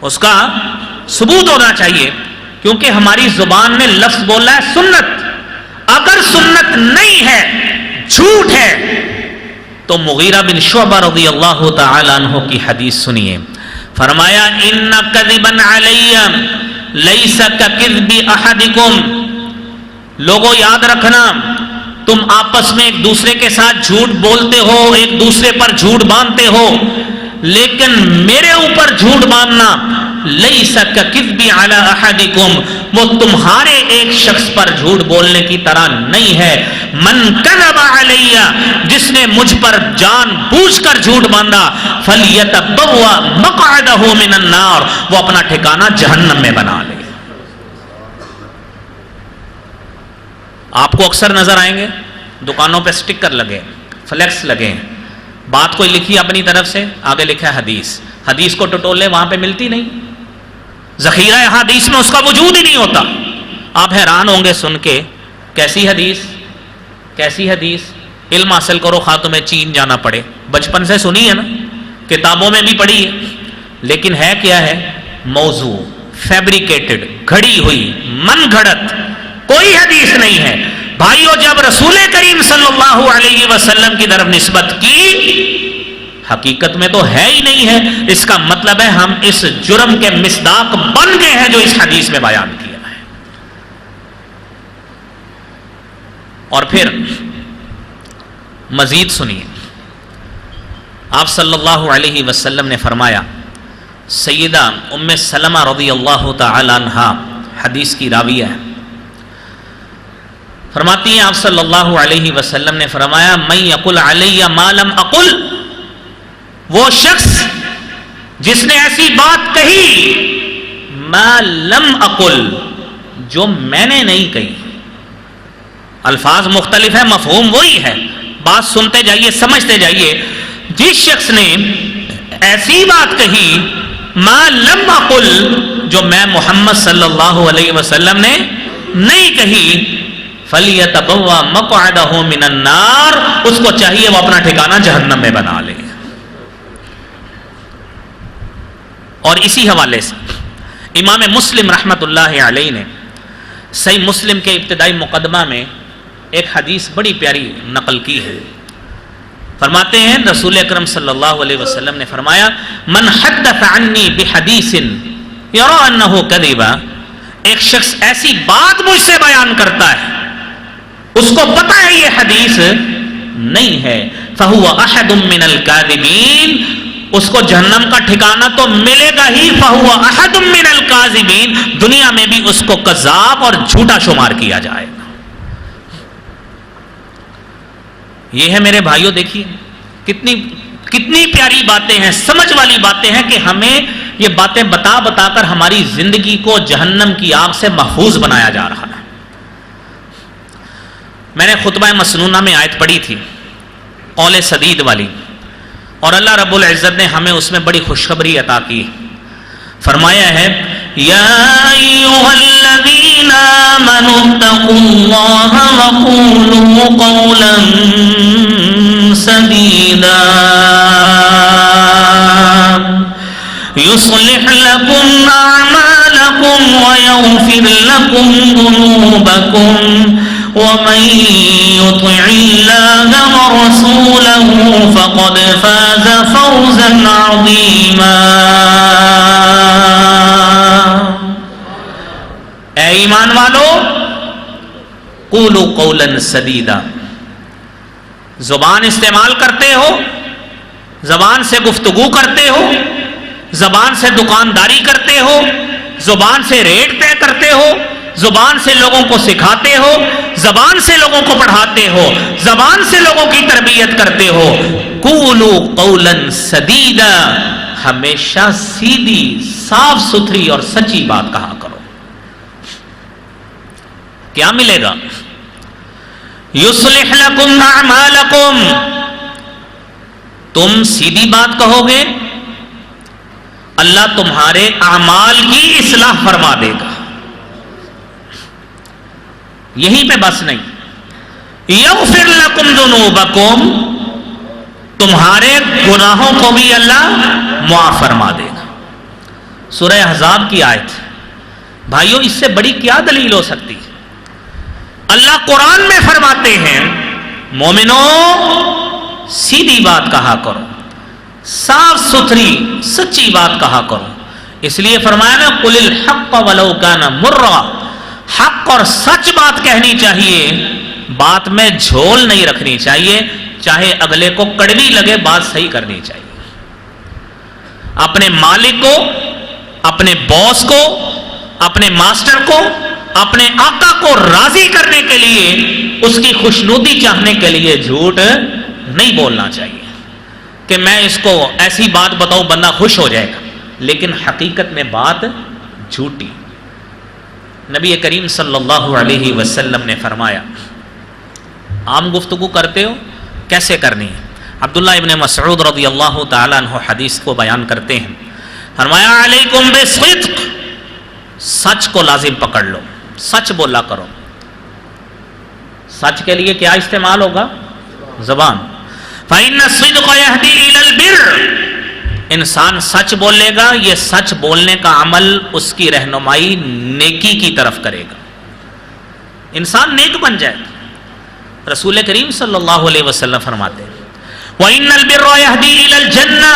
اس کا ثبوت ہونا چاہیے, کیونکہ ہماری زبان نے لفظ بولا ہے سنت. اگر سنت نہیں ہے, جھوٹ ہے, تو مغیرہ بن شعبہ رضی اللہ تعالی عنہ کی حدیث سنیے. فرمایا ان کذبا علی لیس ککذب احدکم, لوگوں یاد رکھنا تم آپس میں ایک دوسرے کے ساتھ جھوٹ بولتے ہو, ایک دوسرے پر جھوٹ باندھتے ہو, لیکن میرے اوپر جھوٹ باندھنا لیس ککذب علی احدکم, وہ تمہارے ایک شخص پر جھوٹ بولنے کی طرح نہیں ہے. من کذب علی, جس نے مجھ پر جان بوجھ کر جھوٹ باندھا, فلیتبوأ مقعدہ من النار, وہ اپنا ٹھکانہ جہنم میں بنا لے. آپ کو اکثر نظر آئیں گے دکانوں پہ سٹکر لگے, فلیکس لگے, بات کوئی لکھی اپنی طرف سے, آگے لکھا ہے حدیث. حدیث کو ٹٹولے وہاں پہ ملتی نہیں, ذخیرہ حدیث میں اس کا وجود ہی نہیں ہوتا. آپ حیران ہوں گے سن کے, کیسی حدیث, کیسی حدیث. علم حاصل کرو خواہ تمہیں چین جانا پڑے, بچپن سے سنی ہے نا, کتابوں میں بھی پڑھی ہے, لیکن ہے کیا ہے؟ موضوع, فیبریکیٹڈ, گھڑی ہوئی, من گھڑت, کوئی حدیث نہیں ہے. بھائیو جب رسول کریم صلی اللہ علیہ وسلم کی طرف نسبت کی, حقیقت میں تو ہے ہی نہیں ہے, اس کا مطلب ہے ہم اس جرم کے مصداق بن گئے ہیں جو اس حدیث میں بیان کیا ہے. اور پھر مزید سنیے, آپ صلی اللہ علیہ وسلم نے فرمایا, سیدہ ام سلمہ رضی اللہ تعالی عنہا حدیث کی راویہ ہے, فرماتی ہیں آپ صلی اللہ علیہ وسلم نے فرمایا من یقل علی ما لم اقل, وہ شخص جس نے ایسی بات کہی ما لم اقل, جو میں نے نہیں کہی. الفاظ مختلف ہیں, مفہوم وہی ہے, بات سنتے جائیے, سمجھتے جائیے. جس شخص نے ایسی بات کہی ما لم اقل, جو میں محمد صلی اللہ علیہ وسلم نے نہیں کہی, فَلْيَتَبَوَّأْ مَقْعَدَهُ مِنَ النَّارِ, اس کو چاہیے وہ اپنا ٹھکانہ جہنم میں بنا لے. اور اسی حوالے سے امام مسلم رحمت اللہ علیہ نے صحیح مسلم کے ابتدائی مقدمہ میں ایک حدیث بڑی پیاری نقل کی ہے. فرماتے ہیں رسول اکرم صلی اللہ علیہ وسلم نے فرمایا من حدث عنی بحدیث یرا انہ کذبا, ایک شخص ایسی بات مجھ سے بیان کرتا ہے, اس کو پتہ ہے یہ حدیث نہیں ہے, فَهُوَ أَحَدٌ مِّنَ الْكَاذِبِينَ, اس کو جہنم کا ٹھکانہ تو ملے گا ہی، فَهُوَ أَحَدٌ مِّنَ الْكَاذِبِينَ، دنیا میں بھی اس کو کذاب اور جھوٹا شمار کیا جائے گا۔ یہ ہے میرے بھائیوں، دیکھیے کتنی پیاری باتیں ہیں، سمجھ والی باتیں ہیں کہ ہمیں یہ باتیں بتا بتا کر ہماری زندگی کو جہنم کی آگ سے محفوظ بنایا جا رہا ہے۔ میں نے خطبہ مسنونہ میں آیت پڑھی تھی قول سدید والی، اور اللہ رب العزت نے ہمیں اس میں بڑی خوشخبری عطا کی، فرمایا ہے یا ایھا الذین آمنوا اتقوا اللہ وقولوا قولا سدیدا یصلح لکم اعمالکم ویغفر لکم ذنوبکم ومن يطع الله ورسوله فقد فاز فوزا عظيما۔ اے ایمان والو، قولوا قولا سدیدا، زبان استعمال کرتے ہو، زبان سے گفتگو کرتے ہو، زبان سے دکانداری کرتے ہو، زبان سے ریٹ طے کرتے ہو، زبان سے لوگوں کو سکھاتے ہو، زبان سے لوگوں کو پڑھاتے ہو، زبان سے لوگوں کی تربیت کرتے ہو، قولوا قولا سدیدا، ہمیشہ سیدھی صاف ستھری اور سچی بات کہا کرو۔ کیا ملے گا؟ یصلح لکم اعمالکم، تم سیدھی بات کہو گے، اللہ تمہارے اعمال کی اصلاح فرما دے گا۔ یہیں پہ بس نہیں، یغفر لکم ذنوبکم، تمہارے گناہوں کو بھی اللہ معاف فرما دے گا۔ سورہ احزاب کی آیت، بھائیوں اس سے بڑی کیا دلیل ہو سکتی ہے؟ اللہ قرآن میں فرماتے ہیں مومنو سیدھی بات کہا کرو، صاف ستھری سچی بات کہا کرو، اس لیے فرمایا نا قل الحق ولو کان مرا، حق اور سچ بات کہنی چاہیے، بات میں جھول نہیں رکھنی چاہیے، چاہے اگلے کو کڑوی لگے بات صحیح کرنی چاہیے۔ اپنے مالک کو، اپنے باس کو، اپنے ماسٹر کو، اپنے آقا کو راضی کرنے کے لیے، اس کی خوشنودی چاہنے کے لیے جھوٹ نہیں بولنا چاہیے کہ میں اس کو ایسی بات بتاؤں بندہ خوش ہو جائے گا، لیکن حقیقت میں بات جھوٹی۔ نبی کریم صلی اللہ علیہ وسلم نے فرمایا عام گفتگو کرتے ہو کیسے کرنی ہے؟ عبداللہ ابن مسعود رضی اللہ تعالیٰ عنہ حدیث کو بیان کرتے ہیں، فرمایا علیکم بالصدق، سچ کو لازم پکڑ لو، سچ بولا کرو۔ سچ کے لیے کیا استعمال ہوگا؟ زبان۔ فَإِنَّ الصِّدْقَ يَهْدِي إِلَى الْبِرِّ، انسان سچ بولے گا، یہ سچ بولنے کا عمل اس کی رہنمائی نیکی کی طرف کرے گا، انسان نیک بن جائے گا۔ رسول کریم صلی اللہ علیہ وسلم فرماتے ہیں وَإِنَّ الْبِرَّ يَهْدِي إِلَى الْجَنَّةِ،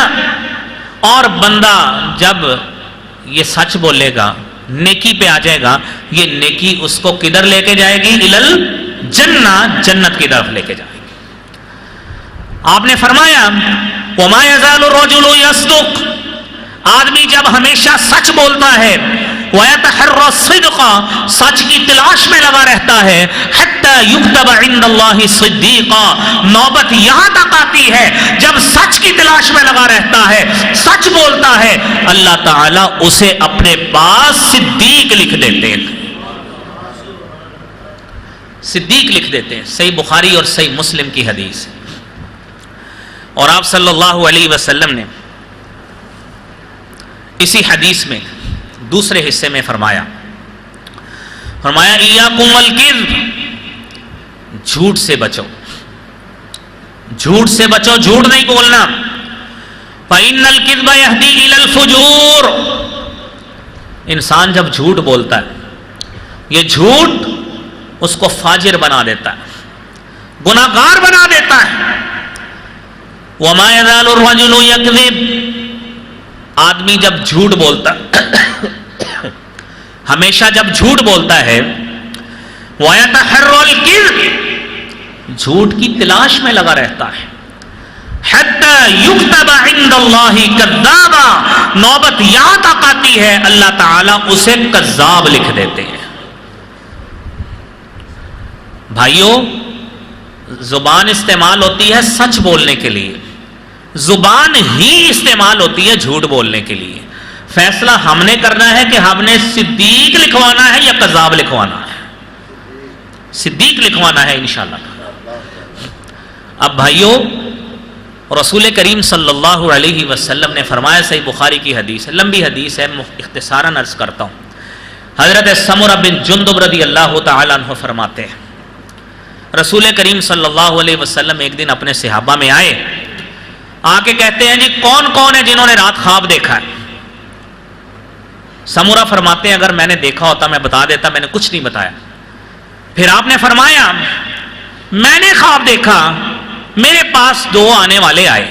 اور بندہ جب یہ سچ بولے گا، نیکی پہ آ جائے گا، یہ نیکی اس کو کدھر لے کے جائے گی؟ إِلَى الْجَنَّةِ، جنت کی طرف لے کے جائے گی۔ آپ نے فرمایا وَمَا يَزَالُ الرَّجُلُ يَصْدُقُ، آدمی جب ہمیشہ سچ بولتا ہے، وَيَتَحَرَّى الصِّدْقَ، سچ کی تلاش میں لگا رہتا ہے، حَتَّى يُكْتَبَ عِندَ اللَّهِ صِدِّيقًا، نوبت یہاں تک آتی ہے جب سچ کی تلاش میں لگا رہتا ہے، سچ بولتا ہے، اللہ تعالیٰ اسے اپنے پاس صدیق لکھ دیتے ہیں، صدیق لکھ دیتے ہیں۔ صحیح بخاری اور صحیح مسلم کی حدیث ہے۔ اور آپ صلی اللہ علیہ وسلم نے اسی حدیث میں دوسرے حصے میں فرمایا ایاکم والکذب، جھوٹ سے بچو، جھوٹ سے بچو، جھوٹ نہیں بولنا۔ فإن الکذب یہدی الی الفجور، انسان جب جھوٹ بولتا ہے، یہ جھوٹ اس کو فاجر بنا دیتا ہے، گناہگار بنا دیتا ہے۔ وَمَا يَزَالُ الرَّجُلُ يَكْذِبُ، آدمی جب جھوٹ بولتا ہمیشہ جب جھوٹ بولتا ہے، وَيَتَحَرَّى الْكِذْبَ، جھوٹ کی تلاش میں لگا رہتا ہے، حتی یکتب عند اللہ کذابا، نوبت یہاں تک آتی ہے اللہ تعالیٰ اسے کذاب لکھ دیتے ہیں۔ بھائیوں، زبان استعمال ہوتی ہے سچ بولنے کے لیے، زبان ہی استعمال ہوتی ہے جھوٹ بولنے کے لیے۔ فیصلہ ہم نے کرنا ہے کہ ہم نے صدیق لکھوانا ہے یا کذاب لکھوانا ہے۔ صدیق لکھوانا ہے انشاءاللہ۔ اب بھائیوں، رسول کریم صلی اللہ علیہ وسلم نے فرمایا، صحیح بخاری کی حدیث ہے، لمبی حدیث ہے، اختصاراً عرض کرتا ہوں۔ حضرت سمرہ بن جندب رضی اللہ تعالیٰ عنہ فرماتے ہیں، رسول کریم صلی اللہ علیہ وسلم ایک دن اپنے صحابہ میں آئے، آ کے کہتے ہیں جی کون کون ہے جنہوں نے رات خواب دیکھا ہے؟ سمرہ فرماتے ہیں اگر میں نے دیکھا ہوتا میں بتا دیتا، میں نے کچھ نہیں بتایا۔ پھر آپ نے فرمایا میں نے خواب دیکھا، میرے پاس دو آنے والے آئے،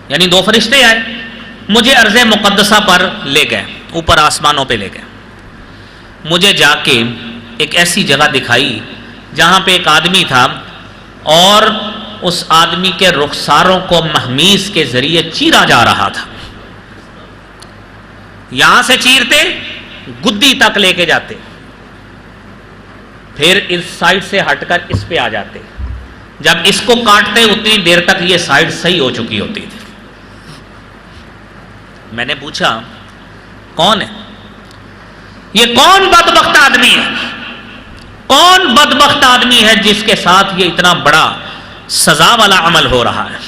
یعنی دو فرشتے آئے، مجھے ارض مقدسہ پر لے گئے، اوپر آسمانوں پہ لے گئے۔ مجھے جا کے ایک ایسی جگہ دکھائی جہاں پہ ایک آدمی تھا اور اس آدمی کے رخساروں کو مہمیز کے ذریعے چیرا جا رہا تھا۔ یہاں سے چیرتے گدی تک لے کے جاتے، پھر اس سائڈ سے ہٹ کر اس پہ آ جاتے، جب اس کو کاٹتے اتنی دیر تک یہ سائڈ صحیح ہو چکی ہوتی تھی۔ میں نے پوچھا کون ہے یہ؟ کون بدبخت آدمی ہے؟ کون بدبخت آدمی ہے جس کے ساتھ یہ اتنا بڑا سزا والا عمل ہو رہا ہے؟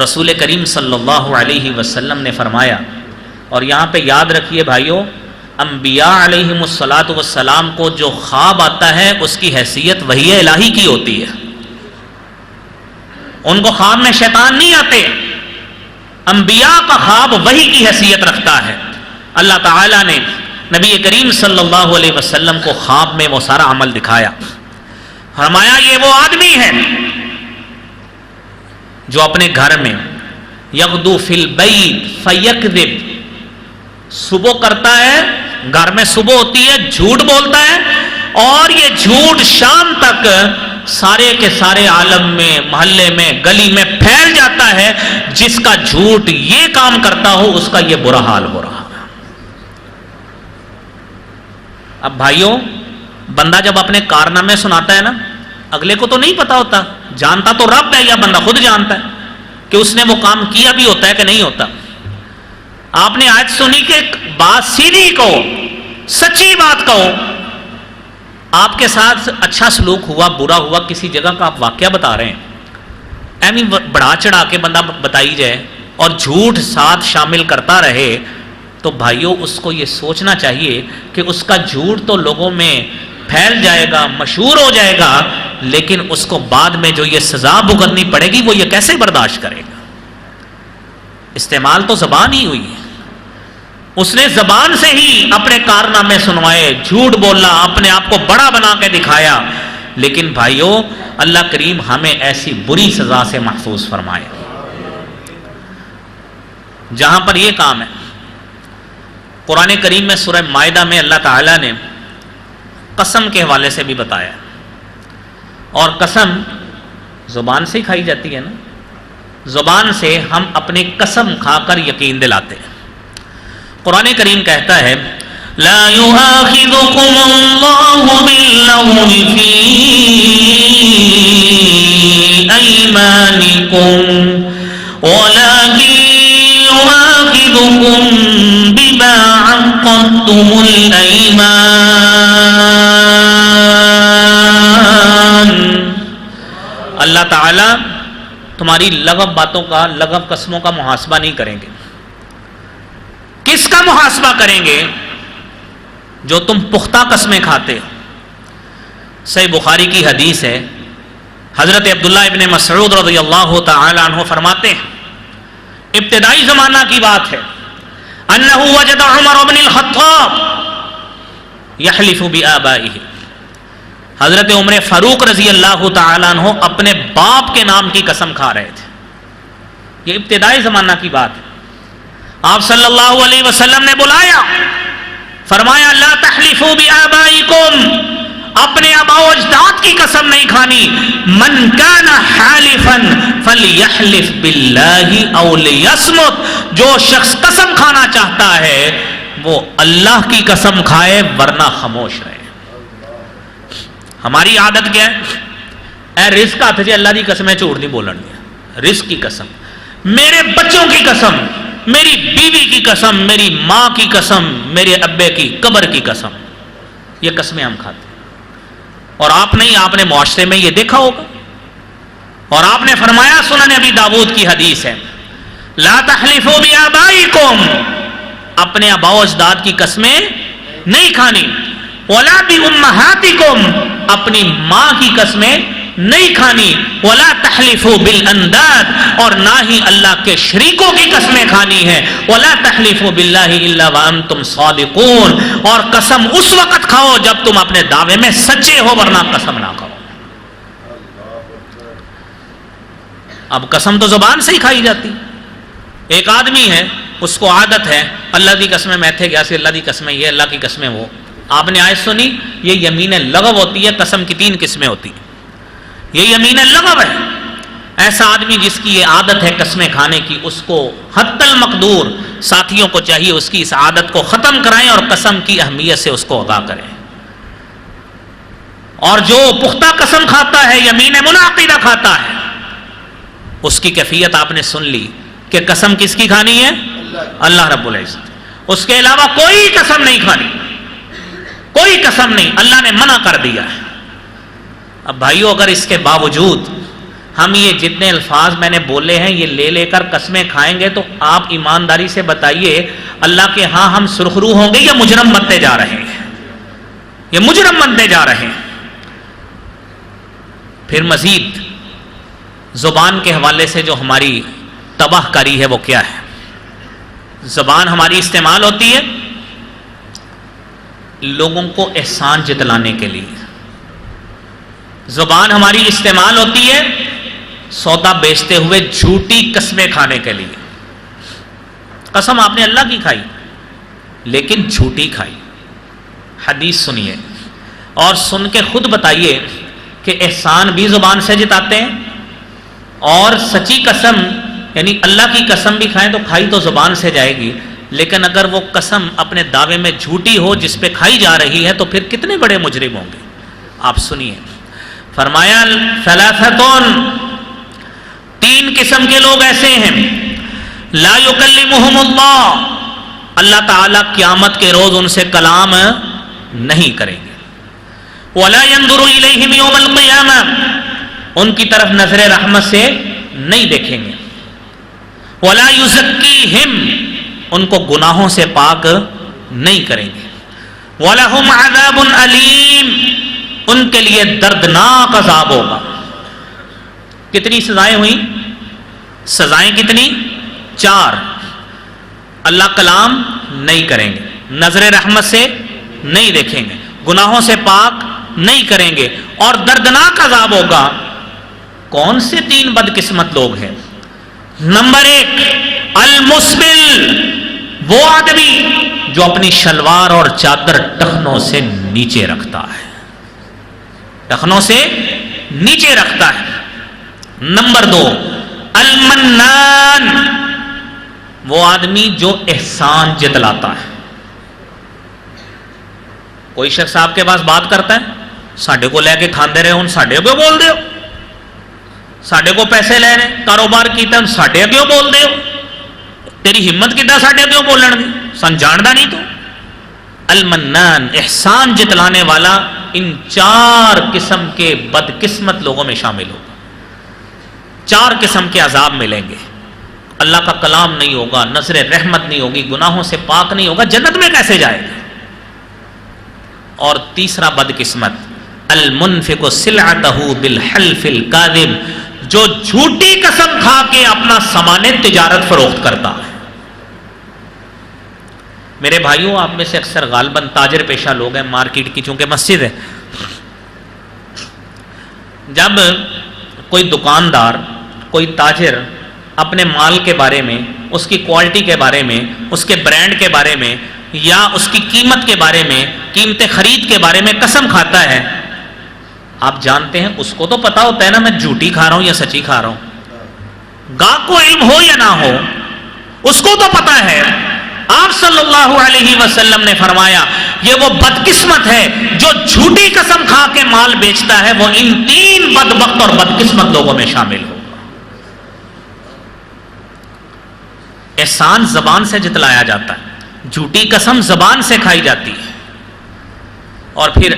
رسول کریم صلی اللہ علیہ وسلم نے فرمایا، اور یہاں پہ یاد رکھیے بھائیوں، انبیاء علیہم الصلاۃ والسلام کو جو خواب آتا ہے اس کی حیثیت وحی الہی کی ہوتی ہے۔ ان کو خواب میں شیطان نہیں آتے، انبیاء کا خواب وحی کی حیثیت رکھتا ہے۔ اللہ تعالیٰ نے نبی کریم صلی اللہ علیہ وسلم کو خواب میں وہ سارا عمل دکھایا، فرمایا یہ وہ آدمی ہے جو اپنے گھر میں یغدو فی البیت فیکذب، صبح کرتا ہے، گھر میں صبح ہوتی ہے جھوٹ بولتا ہے، اور یہ جھوٹ شام تک سارے کے سارے عالم میں، محلے میں، گلی میں پھیل جاتا ہے۔ جس کا جھوٹ یہ کام کرتا ہو اس کا یہ برا حال ہو رہا ہے۔ اب بھائیوں، بندہ جب اپنے کارنامے سناتا ہے نا، اگلے کو تو نہیں پتا ہوتا، جانتا تو رب ہے یا بندہ خود جانتا ہے کہ اس نے وہ کام کیا بھی ہوتا ہے کہ نہیں ہوتا۔ آپ نے آج سنی کہ بات سیدھی کہو، سچی بات کہو، آپ کے ساتھ اچھا سلوک ہوا، برا ہوا، کسی جگہ کا آپ واقعہ بتا رہے ہیں، ایمی بڑھا چڑھا کے بندہ بتائی جائے اور جھوٹ ساتھ شامل کرتا رہے، تو بھائیوں اس کو یہ سوچنا چاہیے کہ اس کا جھوٹ تو لوگوں میں پھیل جائے گا، مشہور ہو جائے گا، لیکن اس کو بعد میں جو یہ سزا بھگتنی پڑے گی وہ یہ کیسے برداشت کرے گا؟ استعمال تو زبان ہی ہوئی ہے، اس نے زبان سے ہی اپنے کارنامے سنوائے، جھوٹ بولا، اپنے آپ کو بڑا بنا کے دکھایا۔ لیکن بھائیوں، اللہ کریم ہمیں ایسی بری سزا سے محفوظ فرمائے۔ جہاں پر یہ کام ہے، قرآن کریم میں سورہ مائدہ میں اللہ تعالیٰ نے قسم کے حوالے سے بھی بتایا، اور قسم زبان سے ہی کھائی جاتی ہے نا، زبان سے ہم اپنی قسم کھا کر یقین دلاتے ہیں۔ قرآن کریم کہتا ہے لا يؤاخذكم الله باللغو في أيمانكم ولكن يؤاخذكم بما عقدتم الأيمان۔ اللہ تعالیٰ تمہاری لغو باتوں کا، لغو قسموں کا محاسبہ نہیں کریں گے۔ کس کا محاسبہ کریں گے؟ جو تم پختہ قسمیں کھاتے ہو۔ صحیح بخاری کی حدیث ہے، حضرت عبداللہ ابن مسعود رضی اللہ تعالی عنہ فرماتے ہیں، ابتدائی زمانہ کی بات ہے، انہ وجد عمر بن الخطاب یحلف بآبائہ، حضرت عمر فاروق رضی اللہ تعالی عنہ اپنے باپ کے نام کی قسم کھا رہے تھے۔ یہ ابتدائی زمانہ کی بات ہے۔ آپ صلی اللہ علیہ وسلم نے بلایا، فرمایا لا تحلفوا بآبائکم، اپنے آباء و اجداد کی قسم نہیں کھانی. من کان حالفا فلیحلف باللہ او لیصمت، جو شخص قسم کھانا چاہتا ہے وہ اللہ کی قسم کھائے ورنہ خاموش رہے. ہماری عادت کیا ہے؟ اے رزق ہاتھ جی اللہ کی قسم ہے، جھوٹ نہیں بولن دیا. رزق کی قسم، میرے بچوں کی قسم، میری بیوی کی قسم، میری ماں کی قسم، میرے ابے کی قبر کی قسم، یہ قسمیں ہم کھاتے ہیں. اور آپ نہیں، آپ نے معاشرے میں یہ دیکھا ہوگا. اور آپ نے فرمایا، سنن ابی داؤد کی حدیث ہے، لا تحلفوا بآبائکم، اپنے آباء و اجداد کی قسمیں نہیں کھانی. ولا بأمہاتکم، اپنی ماں کی قسمیں نہیں کھانی. ولا تحلفوا بالانداد، اور نہ ہی اللہ کے شریکوں کی قسمیں کھانی ہے. ولا تحلفوا باللہ الا وانتم صادقون، اور قسم اس وقت کھاؤ جب تم اپنے دعوے میں سچے ہو، ورنہ قسم نہ کھاؤ. اب قسم تو زبان سے ہی کھائی جاتی. ایک آدمی ہے، اس کو عادت ہے اللہ کی قسمیں میں تھے گیا سے، اللہ کی قسمیں یہ، اللہ کی قسمیں وہ. آپ نے آیت سنی، یہ یمین لغو ہوتی ہے. قسم کی 3 قسمیں ہوتی ہیں، یہ یمین لغو ہے. ایسا آدمی جس کی یہ عادت ہے قسمیں کھانے کی، اس کو حتی المقدور ساتھیوں کو چاہیے اس کی اس عادت کو ختم کرائیں اور قسم کی اہمیت سے اس کو آگاہ کریں. اور جو پختہ قسم کھاتا ہے، یمین منعقدہ کھاتا ہے، اس کی کیفیت آپ نے سن لی کہ قسم کس کی کھانی ہے؟ اللہ رب العزت. اس کے علاوہ کوئی قسم نہیں کھانی، کوئی قسم نہیں، اللہ نے منع کر دیا ہے. اب بھائیو، اگر اس کے باوجود ہم یہ جتنے الفاظ میں نے بولے ہیں یہ لے لے کر قسمیں کھائیں گے تو آپ ایمانداری سے بتائیے اللہ کے ہاں ہم سرخرو ہوں گے یا مجرم بنتے جا رہے ہیں؟ یہ مجرم بنتے جا رہے ہیں. پھر مزید زبان کے حوالے سے جو ہماری تباہ کاری ہے وہ کیا ہے؟ زبان ہماری استعمال ہوتی ہے لوگوں کو احسان جتلانے کے لیے. زبان ہماری استعمال ہوتی ہے سودا بیچتے ہوئے جھوٹی قسمیں کھانے کے لیے. قسم آپ نے اللہ کی کھائی لیکن جھوٹی کھائی. حدیث سنیے اور سن کے خود بتائیے کہ احسان بھی زبان سے جتاتے ہیں اور سچی قسم یعنی اللہ کی قسم بھی کھائیں تو کھائی تو زبان سے جائے گی، لیکن اگر وہ قسم اپنے دعوے میں جھوٹی ہو جس پہ کھائی جا رہی ہے تو پھر کتنے بڑے مجرم ہوں گے. آپ سنیے، فرمایا ثلاثتون، 3 قسم کے لوگ ایسے ہیں لا یکلمہم اللہ، اللہ تعالیٰ قیامت کے روز ان سے کلام نہیں کریں گے. ولا ينظر الیہم یوم القیامہ، ان کی طرف نظر رحمت سے نہیں دیکھیں گے. ولا یزکیہم، ان کو گناہوں سے پاک نہیں کریں گے. وَلَهُمْ عَذَابٌ عَلِيمٌ، ان کے لیے دردناک عذاب ہوگا. کتنی سزائیں ہوئیں؟ سزائیں کتنی؟ 4. اللہ کلام نہیں کریں گے، نظر رحمت سے نہیں دیکھیں گے، گناہوں سے پاک نہیں کریں گے، اور دردناک عذاب ہوگا. کون سے 3 بدقسمت لوگ ہیں؟ نمبر 1 المسبل، وہ آدمی جو اپنی شلوار اور چادر ٹخنوں سے نیچے رکھتا ہے، ٹخنوں سے نیچے رکھتا ہے. نمبر 2 المنان، وہ آدمی جو احسان جتلاتا ہے. کوئی شخص آپ کے پاس بات کرتا ہے، ساڈے کو لے کے کھاندے رہے ہوں ساڈے کیوں بول دے ہو، ساڈے کو پیسے لے رہے کاروبار کیتا ہوں ساڈے کیوں بول دے ہو، تیری ہمت کیتا ساڈے کیوں بولن دی، سن جاندا نہیں تو. المنان، احسان جتلانے والا، ان 4 قسم کے بدقسمت لوگوں میں شامل ہوگا. 4 قسم کے عذاب ملیں گے. اللہ کا کلام نہیں ہوگا، نظر رحمت نہیں ہوگی، گناہوں سے پاک نہیں ہوگا، جنت میں کیسے جائے گا؟ اور تیسرا بدقسمت المنفق سلعتہ بالحلف الکاذب، جو جھوٹی قسم کھا کے اپنا سامان تجارت فروخت کرتا ہے. میرے بھائیوں، آپ میں سے اکثر غالباً تاجر پیشہ لوگ ہیں، مارکیٹ کی چونکہ مسجد ہے. جب کوئی دکاندار، کوئی تاجر اپنے مال کے بارے میں، اس کی کوالٹی کے بارے میں، اس کے برانڈ کے بارے میں یا اس کی قیمت کے بارے میں، قیمت خرید کے بارے میں قسم کھاتا ہے آپ جانتے ہیں اس کو تو پتا ہوتا ہے نا میں جھوٹی کھا رہا ہوں یا سچی کھا رہا ہوں، گاہک کو علم ہو یا نہ ہو اس کو تو پتا ہے۔ آپ صلی اللہ علیہ وسلم نے فرمایا یہ وہ بدقسمت ہے جو جھوٹی قسم کھا کے مال بیچتا ہے، وہ ان 3 بدبخت اور بدقسمت لوگوں میں شامل ہوگا۔ احسان زبان سے جتلایا جاتا ہے، جھوٹی قسم زبان سے کھائی جاتی ہے۔ اور پھر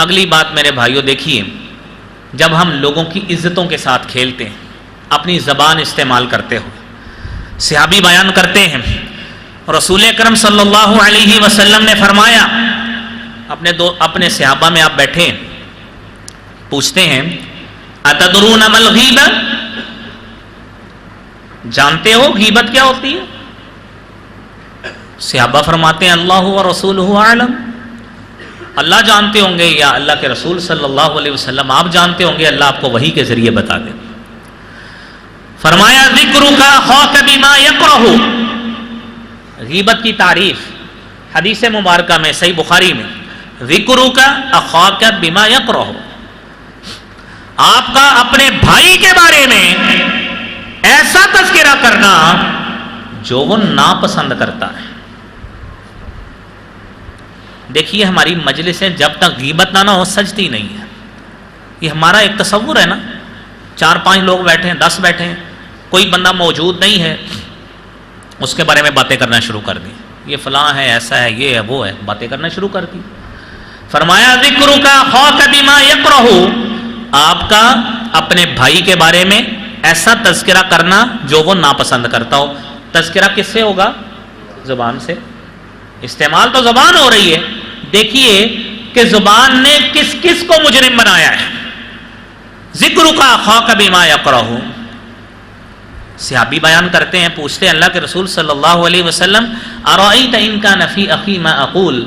اگلی بات میرے بھائیوں دیکھیے، جب ہم لوگوں کی عزتوں کے ساتھ کھیلتے ہیں، اپنی زبان استعمال کرتے ہو، صحابی بیان کرتے ہیں رسول اکرم صلی اللہ علیہ وسلم نے فرمایا، اپنے صحابہ میں آپ بیٹھے پوچھتے ہیں اتدرون ما الغیبہ، جانتے ہو غیبت کیا ہوتی ہے؟ صحابہ فرماتے ہیں اللہ و رسولہ اعلم، اللہ جانتے ہوں گے یا اللہ کے رسول صلی اللہ علیہ وسلم آپ جانتے ہوں گے، اللہ آپ کو وحی کے ذریعے بتا دیں۔ فرمایا ذکرک اخاک بما یکرہ، غیبت کی تعریف حدیث مبارکہ میں صحیح بخاری میں، ذکرک اخاک بما یکرہ، آپ کا اپنے بھائی کے بارے میں ایسا تذکرہ کرنا جو وہ ناپسند کرتا ہے۔ دیکھیے ہماری مجلسیں جب تک غیبت نہ ہو سجتی نہیں ہے، یہ ہمارا ایک تصور ہے نا، 4-5 لوگ بیٹھے ہیں، 10 بیٹھے ہیں، کوئی بندہ موجود نہیں ہے، اس کے بارے میں باتیں کرنا شروع کر دی، یہ فلاں ہے، ایسا ہے، یہ ہے، وہ ہے، باتیں کرنا شروع کر دی۔ فرمایا ذکرک اخاک بما یکرہ، آپ کا اپنے بھائی کے بارے میں ایسا تذکرہ کرنا جو وہ ناپسند کرتا ہو۔ تذکرہ کس سے ہوگا؟ زبان سے، استعمال تو زبان ہو رہی ہے۔ دیکھیے کہ زبان نے کس کس کو مجرم بنایا ہے۔ ذکرک اخاک بما یکرہ، صحابی بیان کرتے ہیں، پوچھتے ہیں اللہ کے رسول صلی اللہ علیہ وسلم ارأیت ان کان فی اخی ما اقول،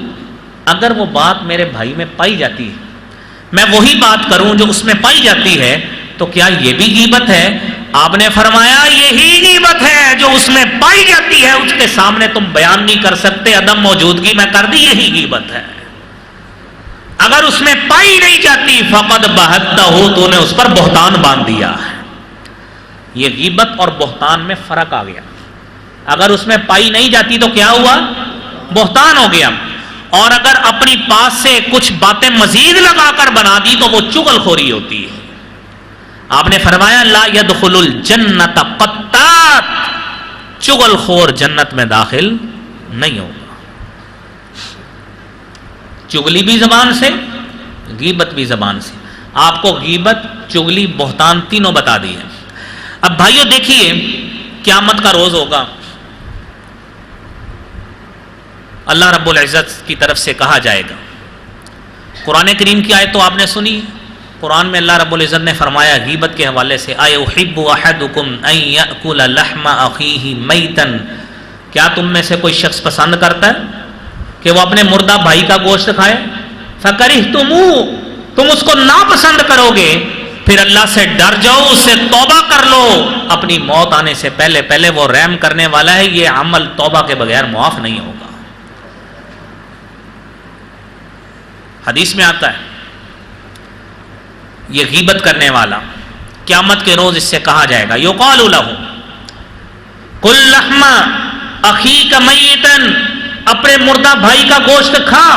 اگر وہ بات میرے بھائی میں پائی جاتی ہے، میں وہی بات کروں جو اس میں پائی جاتی ہے، تو کیا یہ بھی غیبت ہے؟ آپ نے فرمایا یہی غیبت ہے جو اس میں پائی جاتی ہے، اس کے سامنے تم بیان نہیں کر سکتے، عدم موجودگی میں کر دی، یہی غیبت ہے۔ اگر اس میں پائی نہیں جاتی فقد بہتہ، تو نے اس پر بہتان باندھ دیا ہے۔ یہ غیبت اور بہتان میں فرق آ گیا، اگر اس میں پائی نہیں جاتی تو کیا ہوا؟ بہتان ہو گیا، اور اگر اپنی پاس سے کچھ باتیں مزید لگا کر بنا دی تو وہ چغل خوری ہوتی ہے۔ آپ نے فرمایا لا يدخل الجنت قطات، چغل خور جنت میں داخل نہیں ہوگا۔ چغلی بھی زبان سے، غیبت بھی زبان سے۔ آپ کو غیبت، چغلی، بہتان تینوں بتا دی ہے۔ اب بھائیو دیکھیے قیامت کا روز ہوگا، اللہ رب العزت کی طرف سے کہا جائے گا، قرآن کریم کی آیت تو آپ نے سنی، قرآن میں اللہ رب العزت نے فرمایا غیبت کے حوالے سے ایحب احدکم ان یاکل لحم اخیہ میتا، کیا تم میں سے کوئی شخص پسند کرتا ہے کہ وہ اپنے مردہ بھائی کا گوشت کھائے؟ فکرہتموہ، تم اس کو ناپسند کرو گے، پھر اللہ سے ڈر جاؤ، اس سے توبہ کر لو، اپنی موت آنے سے پہلے پہلے وہ رحم کرنے والا ہے، یہ عمل توبہ کے بغیر معاف نہیں ہوگا۔ حدیث میں آتا ہے یہ غیبت کرنے والا قیامت کے روز اس سے کہا جائے گا یقال لہ کل لحم اخیک میتا، اپنے مردہ بھائی کا گوشت کھا،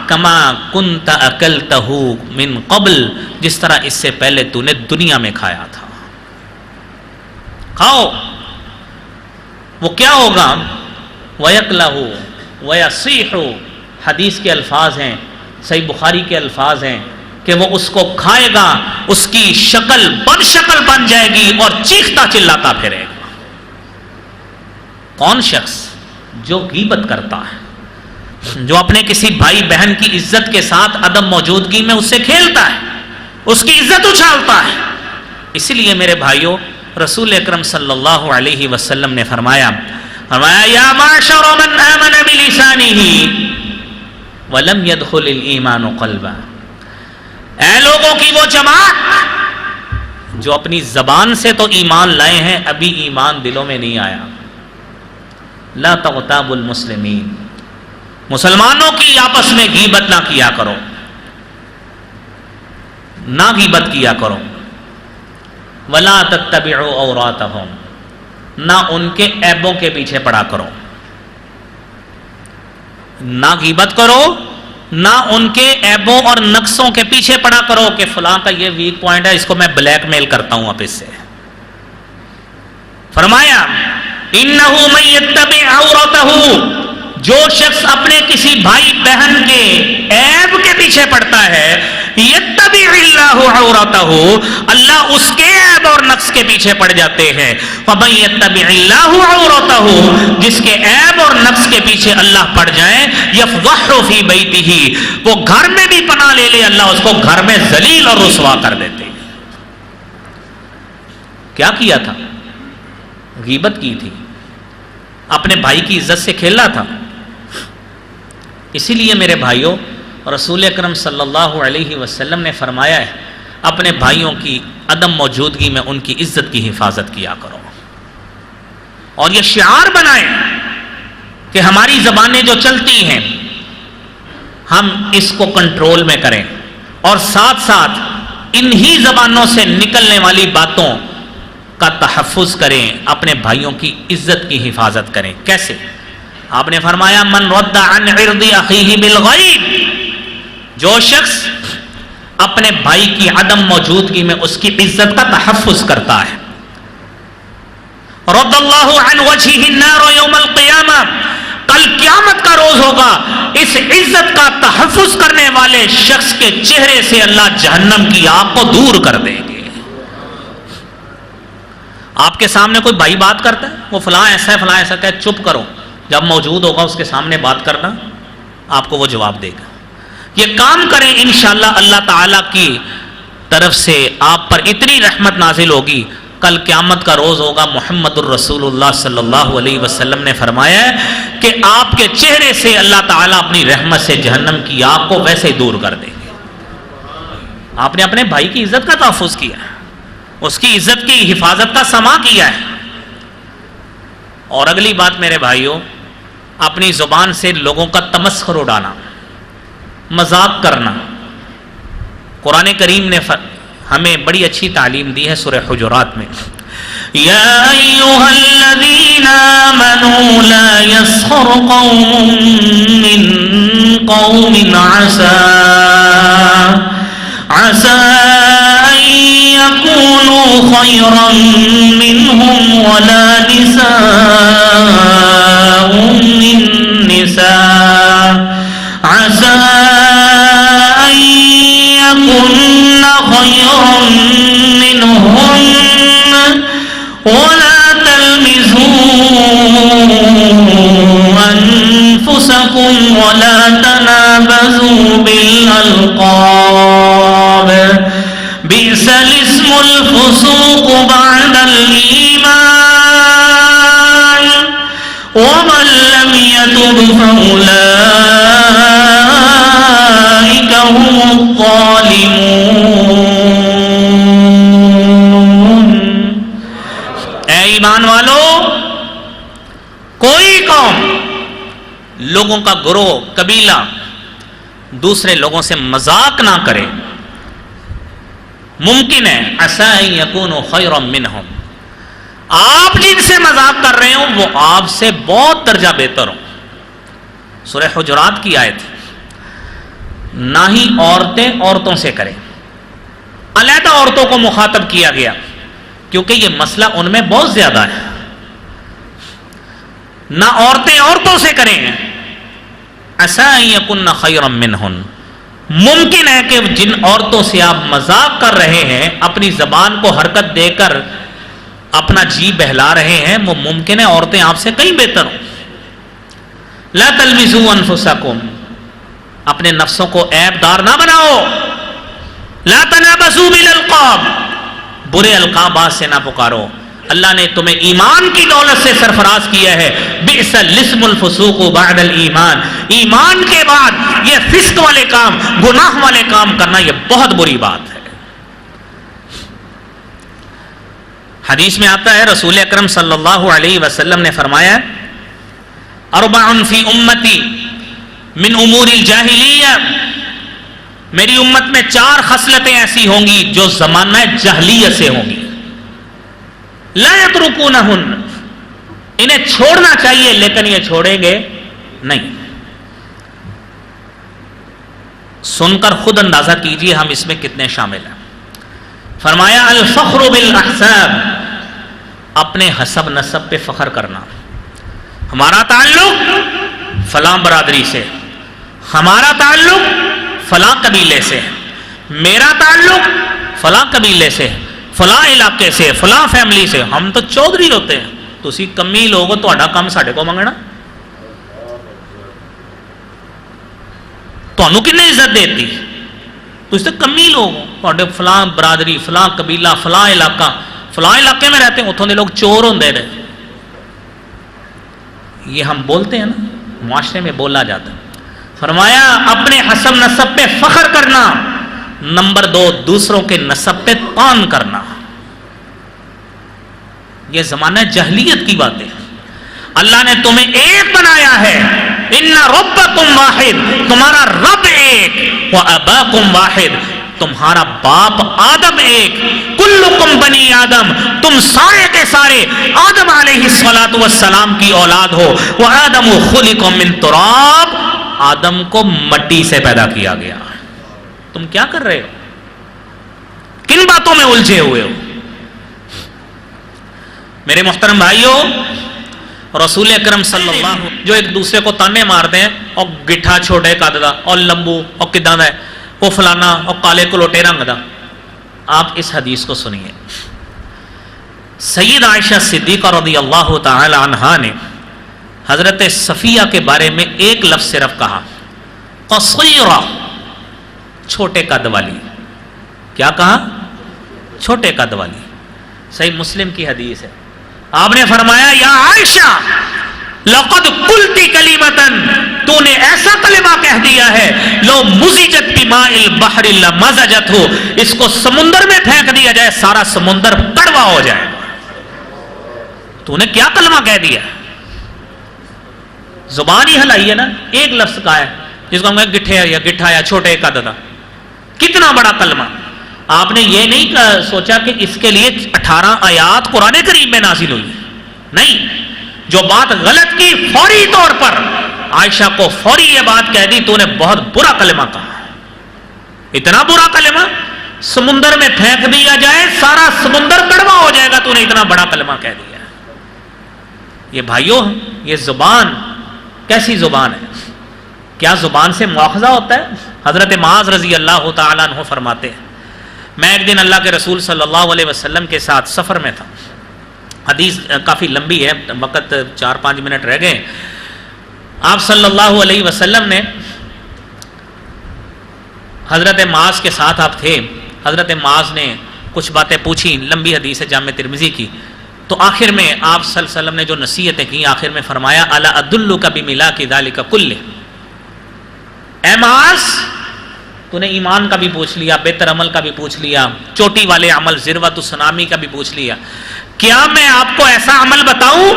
کما کنت اکلتہ من قبل، جس طرح اس سے پہلے تو نے دنیا میں کھایا تھا، کھاؤ۔ وہ کیا ہوگا؟ وَيَقْلَهُ وَيَصِيحُ، حدیث کے الفاظ ہیں، صحیح بخاری کے الفاظ ہیں کہ وہ اس کو کھائے گا، اس کی شکل بد شکل بن جائے گی اور چیختا چلاتا پھرے گا۔ کون شخص؟ جو غیبت کرتا ہے، جو اپنے کسی بھائی بہن کی عزت کے ساتھ عدم موجودگی میں اس سے کھیلتا ہے، اس کی عزت اچھالتا ہے۔ اسی لیے میرے بھائیوں رسول اکرم صلی اللہ علیہ وسلم نے فرمایا یا معشر من آمن بلسانہ ولم يدخل الایمان قلبا، اے لوگوں کی وہ جماعت جو اپنی زبان سے تو ایمان لائے ہیں، ابھی ایمان دلوں میں نہیں آیا۔ لا تغتابوا المسلمین، مسلمانوں کی آپس میں غیبت نہ کیا کرو۔ نہ غیبت کیا کرو، ولا تتبعوا عوراتهم، نہ ان کے عیبوں کے پیچھے پڑا کرو، نہ غیبت کرو، نہ ان کے عیبوں اور نقصوں کے پیچھے پڑا کرو کہ فلاں کا یہ ویک پوائنٹ ہے، اس کو میں بلیک میل کرتا ہوں اب اس سے۔ فرمایا انہ من یتبع عورتہ، جو شخص اپنے کسی بھائی بہن کے عیب کے پیچھے پڑتا ہے، یتبع اللہ عورتہ، اللہ اس کے عیب اور نقص کے پیچھے پڑ جاتے ہیں۔ ومن یتبع اللہ عورتہ، جس کے عیب اور نقص کے پیچھے اللہ پڑ جائے، یفضح فی بیتہ، وہ گھر میں بھی پناہ لے لے، اللہ اس کو گھر میں ذلیل اور رسوا کر دیتے ہیں۔ کیا کیا تھا؟ غیبت کی تھی، اپنے بھائی کی عزت سے کھیلا تھا۔ اسی لیے میرے بھائیوں، رسول اکرم صلی اللہ علیہ وسلم نے فرمایا ہے اپنے بھائیوں کی عدم موجودگی میں ان کی عزت کی حفاظت کیا کرو، اور یہ شعار بنائیں کہ ہماری زبانیں جو چلتی ہیں ہم اس کو کنٹرول میں کریں، اور ساتھ ساتھ انہی زبانوں سے نکلنے والی باتوں کا تحفظ کریں، اپنے بھائیوں کی عزت کی حفاظت کریں۔ کیسے؟ آپ نے فرمایا من رد عن عرض اخیہ بالغیب، جو شخص اپنے بھائی کی عدم موجودگی میں اس کی عزت کا تحفظ کرتا ہے، رد اللہ عن وجہہ النار یوم القیامہ، کل قیامت کا روز ہوگا اس عزت کا تحفظ کرنے والے شخص کے چہرے سے اللہ جہنم کی آگ کو دور کر دیں گے۔ آپ کے سامنے کوئی بھائی بات کرتا ہے، وہ فلاں ایسا ہے فلاں ایسا کہ چپ کرو، جب موجود ہوگا اس کے سامنے بات کرنا، آپ کو وہ جواب دے گا۔ یہ کام کریں، انشاءاللہ اللہ تعالیٰ کی طرف سے آپ پر اتنی رحمت نازل ہوگی، کل قیامت کا روز ہوگا۔ محمد الرسول اللہ صلی اللہ علیہ وسلم نے فرمایا ہے کہ آپ کے چہرے سے اللہ تعالیٰ اپنی رحمت سے جہنم کی آگ کو ویسے ہی دور کر دیں گے۔ آپ نے اپنے بھائی کی عزت کا تحفظ کیا ہے، اس کی عزت کی حفاظت کا سما کیا ہے۔ اور اگلی بات میرے بھائیوں، اپنی زبان سے لوگوں کا تمسخر اڑانا، مذاق کرنا۔ قرآن کریم نے ہمیں بڑی اچھی تعلیم دی ہے سورہ حجرات میں، یا ایھا الذین آمنوا لا یسخر قوم من قوم عسى ان يكونوا خيرا منهم ولا نساء من نساء عسى ان يكن خيرا منهم ولا تلمزوا أنفسكم ولا تنابزوا بالألقاب بئس الاسم الفسوق بعد الإيمان ومن لم يتب فأولئك هم الظالمون۔ اے ایمان والو، کوئی قوم، لوگوں کا گروہ، قبیلہ دوسرے لوگوں سے مذاق نہ کرے۔ ممکن ہے عسیٰ ان یکونوا خیرا منہم، آپ جن سے مذاق کر رہے ہوں وہ آپ سے بہت درجہ بہتر ہوں۔ سورہ حجرات کی آیت۔ نہ ہی عورتیں عورتوں سے کریں، علیحدہ عورتوں کو مخاطب کیا گیا کیونکہ یہ مسئلہ ان میں بہت زیادہ ہے۔ نہ عورتیں عورتوں سے کریں، عسیٰ ان یکن خیرا منہن، ممکن ہے کہ جن عورتوں سے آپ مذاق کر رہے ہیں، اپنی زبان کو حرکت دے کر اپنا جی بہلا رہے ہیں، وہ ممکن ہے عورتیں آپ سے کہیں بہتر ہوں۔ لا تلمزوا انفسکم، اپنے نفسوں کو عیب دار نہ بناؤ۔ لا تنابزوا بالالقاب، برے القابات سے نہ پکارو۔ اللہ نے تمہیں ایمان کی دولت سے سرفراز کیا ہے۔ بئس الاسم الفسوق بعد الایمان، ایمان کے بعد یہ فسق والے کام، گناہ والے کام کرنا یہ بہت بری بات ہے۔ حدیث میں آتا ہے رسول اکرم صلی اللہ علیہ وسلم نے فرمایا اربع فی امتی من امور الجاہلیہ میری امت میں 4 خصلتیں ایسی ہوں گی جو زمانہ جاہلیت سے ہوں گی. لا یترکونہن، انہیں چھوڑنا چاہیے لیکن یہ چھوڑیں گے نہیں. سن کر خود اندازہ کیجئے ہم اس میں کتنے شامل ہیں. فرمایا الفخر بالاحساب، اپنے حسب نسب پہ فخر کرنا. ہمارا تعلق فلاں برادری سے، ہمارا تعلق فلاں قبیلے سے، میرا تعلق فلاں قبیلے سے، فلاں علاقے سے، فلاں فیملی سے. ہم تو چودھری ہوتے ہیں، تسی کمی لوگ، تہاڈا کام ساڈے کو منگنا. تانوں کنے عزت دیتی؟ تسی تو کمی لوگ ہو، تہاڈے فلاں برادری، فلاں قبیلہ، فلاں علاقہ، فلاں علاقے میں رہتے ہیں، اتھوں دے لوگ چور ہوندے نے. یہ ہم بولتے ہیں نا، معاشرے میں بولا جاتا ہے. فرمایا اپنے حسب نسب پہ فخر کرنا. نمبر 2، دوسروں کے نسب پہ طعن کرنا. یہ زمانہ جاہلیت کی باتیں. اللہ نے تمہیں ایک بنایا ہے. ان ربکم واحد، تمہارا رب ایک. واباکم واحد، تمہارا باپ آدم ایک. کلکم بنی آدم، تم سارے کے سارے آدم علیہ الصلوۃ والسلام کی اولاد ہو. وآدم خلق من تراب، آدم کو مٹی سے پیدا کیا گیا. تم کیا کر رہے ہو؟ کن باتوں میں الجھے ہوئے ہو؟ میرے محترم بھائیوں، رسول اکرم صلی اللہ علیہ وسلم جو ایک دوسرے کو تانے مارتے ہیں، اور گٹھا چھوٹے قد دا، اور لمبو، اور کداں دا ہے، وہ فلانا، اور کالے کلوٹے رنگ دا. آپ اس حدیث کو سنیے. سید عائشہ صدیقہ رضی اللہ تعالی عنہا نے حضرت صفیہ کے بارے میں ایک لفظ صرف کہا، قصیرہ، چھوٹے قد والی. کیا کہا؟ چھوٹے قد والی. صحیح مسلم کی حدیث ہے. آپ نے فرمایا یا عائشہ لقد قلت کلمۃ، تو نے ایسا کلمہ کہہ دیا ہے، لو مزجت بماء البحر لمزجت ہو، اس کو سمندر میں پھینک دیا جائے سارا سمندر کڑوا ہو جائے. تو نے کیا کلمہ کہہ دیا؟ زبان ہی ہلائی ہے نا. ایک لفظ کا ہے جس کو ہم کہیں گٹھے یا گٹھا یا چھوٹے قد دا. کتنا بڑا کلمہ. آپ نے یہ نہیں سوچا کہ اس کے لیے 18 آیات قرآن کریم میں نازل ہوئی. نہیں، جو بات غلط کی فوری طور پر عائشہ کو فوری یہ بات کہہ دی، تو نے بہت برا کلمہ کہا. اتنا برا کلمہ سمندر میں پھینک دیا جائے سارا سمندر کڑوا ہو جائے گا، تو نے اتنا بڑا کلمہ کہہ دیا. یہ بھائیوں، یہ زبان کیسی زبان ہے؟ کیا زبان سے مواخذہ ہوتا ہے؟ حضرت معاذ رضی اللہ تعالیٰ عنہ فرماتے ہیں، میں ایک دن اللہ کے رسول صلی اللہ علیہ وسلم کے ساتھ سفر میں تھا. حدیث کافی لمبی ہے، وقت 4-5 منٹ رہ گئے. آپ صلی اللہ علیہ وسلم نے حضرت معاذ کے ساتھ آپ تھے. حضرت معاذ نے کچھ باتیں پوچھی، لمبی حدیث ہے جامع ترمذی کی. تو آخر میں آپ صلی اللہ علیہ وسلم نے جو نصیحتیں کی، آخر میں فرمایا الا ادلک بملاک ذلک کلہ. اے معاذ، تو نے ایمان کا بھی پوچھ لیا، بہتر عمل کا بھی پوچھ لیا، چوٹی والے عمل ذروۃ السنامی کا بھی پوچھ لیا. کیا میں آپ کو ایسا عمل بتاؤں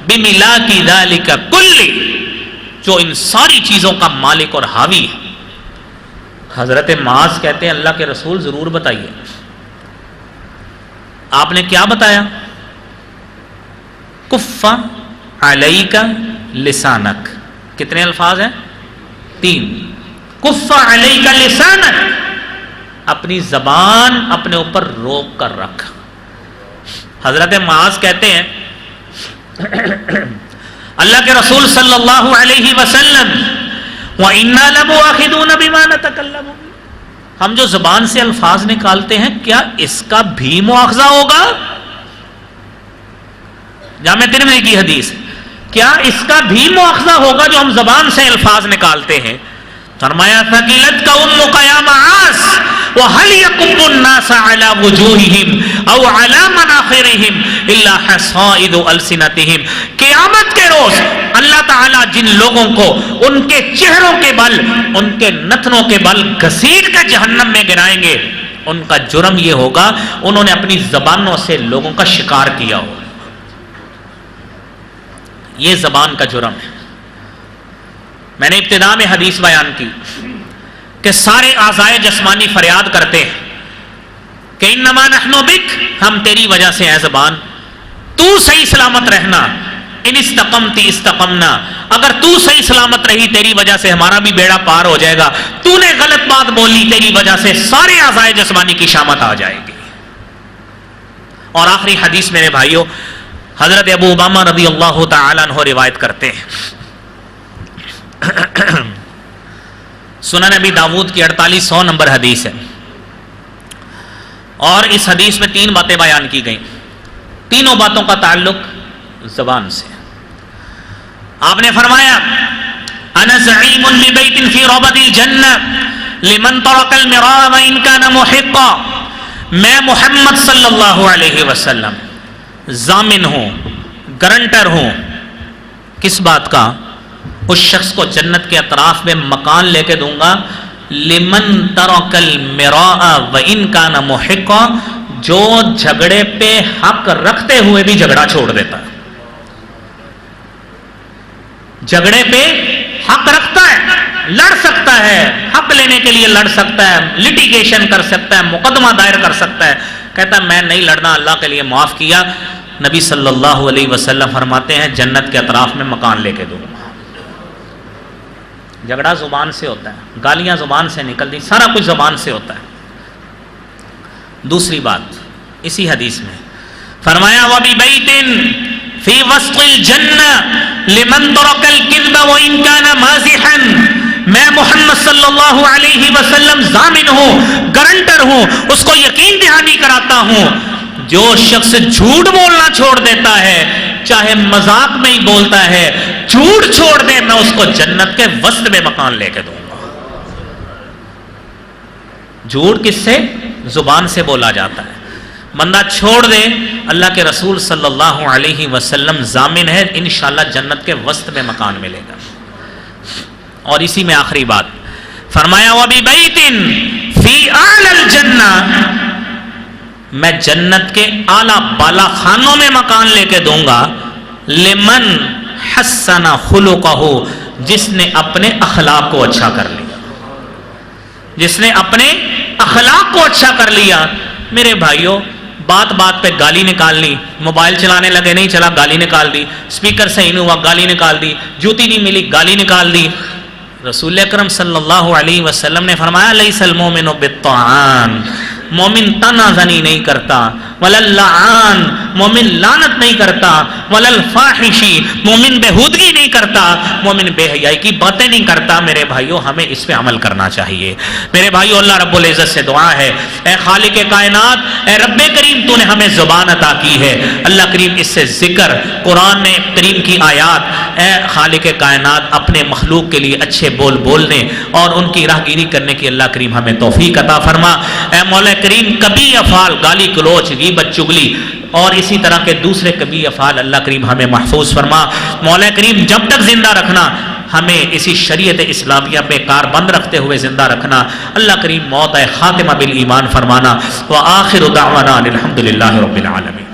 بملاک ذلک کلہ، جو ان ساری چیزوں کا مالک اور حاوی ہے؟ حضرت معاذ کہتے ہیں اللہ کے رسول ضرور بتائیے. آپ نے کیا بتایا؟ کف علیک لسانک. کتنے الفاظ ہیں؟ 3. کف علیک لسانک، اپنی زبان اپنے اوپر روک کر رکھ. حضرت معاذ کہتے ہیں اللہ کے رسول صلی اللہ علیہ وسلم وَإِنَّا لَمُؤَاخِذُونَ بِمَا نَتَكَلَّمُ بِهِ، ہم جو زبان سے الفاظ نکالتے ہیں کیا اس کا بھی مواخذہ ہوگا؟ جامع ترمذی کی حدیث، کیا اس کا بھی مواخذہ ہوگا جو ہم زبان سے الفاظ نکالتے ہیں؟ فرمایا ثقلتک امک یا معاذ وهل يكب الناس على وجوههم او على مناخرهم الا حصائد السنتهم. قیامت کے روز اللہ تعالیٰ جن لوگوں کو ان کے چہروں کے بل، ان کے نتنوں کے بل گھسیٹ کر جہنم میں گرائیں گے، ان کا جرم یہ ہوگا انہوں نے اپنی زبانوں سے لوگوں کا شکار کیا ہو. یہ زبان کا جرم ہے. میں نے ابتدا میں حدیث بیان کی، کہ سارے اعضائے جسمانی فریاد کرتے ہیں کہ انما نحن بک، ہم تیری وجہ سے ہیں زبان، تو صحیح سلامت رہنا، ان استقمتی استقمنا، اگر تو صحیح سلامت رہی تیری وجہ سے ہمارا بھی بیڑا پار ہو جائے گا، تو نے غلط بات بولی تیری وجہ سے سارے اعضائے جسمانی کی شامت آ جائے گی۔ اور آخری حدیث میرے بھائیوں، حضرت ابو امامہ رضی اللہ تعالیٰ عنہ روایت کرتے ہیں، سنن نبی داود کی 4800 نمبر حدیث ہے، اور اس حدیث میں 3 باتیں بیان کی گئیں، تینوں باتوں کا تعلق زبان سے۔ آپ نے فرمایا انا زعیم ببیت فی روضۃ الجنہ لمن ترک المراء وان کان محقا، میں محمد صلی اللہ علیہ وسلم ضامن ہوں، گارنٹر ہوں، کس بات کا؟ اس شخص کو جنت کے اطراف میں مکان لے کے دوں گا، لمن ترک المراء وان کان محقا، جو جھگڑے پہ حق رکھتے ہوئے بھی جھگڑا چھوڑ دیتا ہے، جھگڑے پہ حق رکھتا ہے، لڑ سکتا ہے، حق لینے کے لیے لڑ سکتا ہے، لٹیگیشن کر سکتا ہے، مقدمہ دائر کر سکتا ہے، کہتا ہے میں نہیں لڑنا، اللہ کے لیے معاف کیا۔ نبی صلی اللہ علیہ وسلم فرماتے ہیں جنت کے اطراف میں مکان لے کے دوں گا۔ جھگڑا زبان سے ہوتا ہے، گالیاں زبان سے نکلتی، سارا کچھ زبان سے ہوتا ہے۔ دوسری بات اسی حدیث میں فرمایا وَبِبَيْتٍ فِي وَسْطِ الْجَنَّةِ لِمَنْ تَرَكَ الْكِذْبَ وَإِنْ كَانَ مَازِحًا، میں محمد صلی اللہ علیہ وسلم ضامن ہوں، گارنٹر ہوں، اس کو یقین دہانی کراتا ہوں، جو شخص جھوٹ بولنا چھوڑ دیتا ہے، چاہے مذاق میں ہی بولتا ہے، جھوٹ چھوڑ دے، میں اس کو جنت کے وسط میں مکان لے کے دوں گا۔ جھوٹ کس سے؟ زبان سے بولا جاتا ہے، بندہ چھوڑ دے، اللہ کے رسول صلی اللہ علیہ وسلم ضامن ہے، انشاءاللہ جنت کے وسط میں مکان ملے گا۔ اور اسی میں آخری بات فرمایا وَبِبَيْتٍ فِي أَعْلَى الْجَنَّةِ، میں جنت کے اعلیٰ بالا خانوں میں مکان لے کے دوں گا، لمن حسن خلقہ، جس نے اپنے اخلاق کو اچھا کر لیا، جس نے اپنے اخلاق کو اچھا کر لیا۔ میرے بھائیوں، بات بات پہ گالی نکال لی، موبائل چلانے لگے نہیں چلا، گالی نکال دی، اسپیکر صحیح نہیں ہوا، گالی نکال دی، جوتی نہیں ملی، گالی نکال دی۔ رسول اکرم صلی اللہ علیہ وسلم نے فرمایا لیس المؤمن بالطعان، مومن تنا زنی نہیں کرتا، وللعان، مومن لعنت نہیں کرتا، وللفاحشی، مومن بےہودگی نہیں کرتا، مومن بے حیائی کی باتیں نہیں کرتا۔ میرے بھائیوں، ہمیں اس پہ عمل کرنا چاہیے۔ میرے بھائیوں، اللہ رب العزت سے دعا ہے، اے خالق کائنات، اے رب کریم، تو نے ہمیں زبان عطا کی ہے، اللہ کریم اس سے ذکر، قرآن کریم کی آیات، اے خالق کائنات، اپنے مخلوق کے لیے اچھے بول بولنے اور ان کی راہگیری کرنے کی اللہ کریم ہمیں توفیق عطا فرما۔ اے مولا کریم، کبھی افعال، گالی گلوچ، غیبت، چغلی اور اسی طرح کے دوسرے کبھی افعال اللہ کریم ہمیں محفوظ فرما۔ مولا کریم، جب تک زندہ رکھنا، ہمیں اسی شریعت اسلامیہ پہ کاربند رکھتے ہوئے زندہ رکھنا۔ اللہ کریم موت خاتمہ بالایمان فرمانا۔ وآخر دعوانا الحمدللہ رب العالمین۔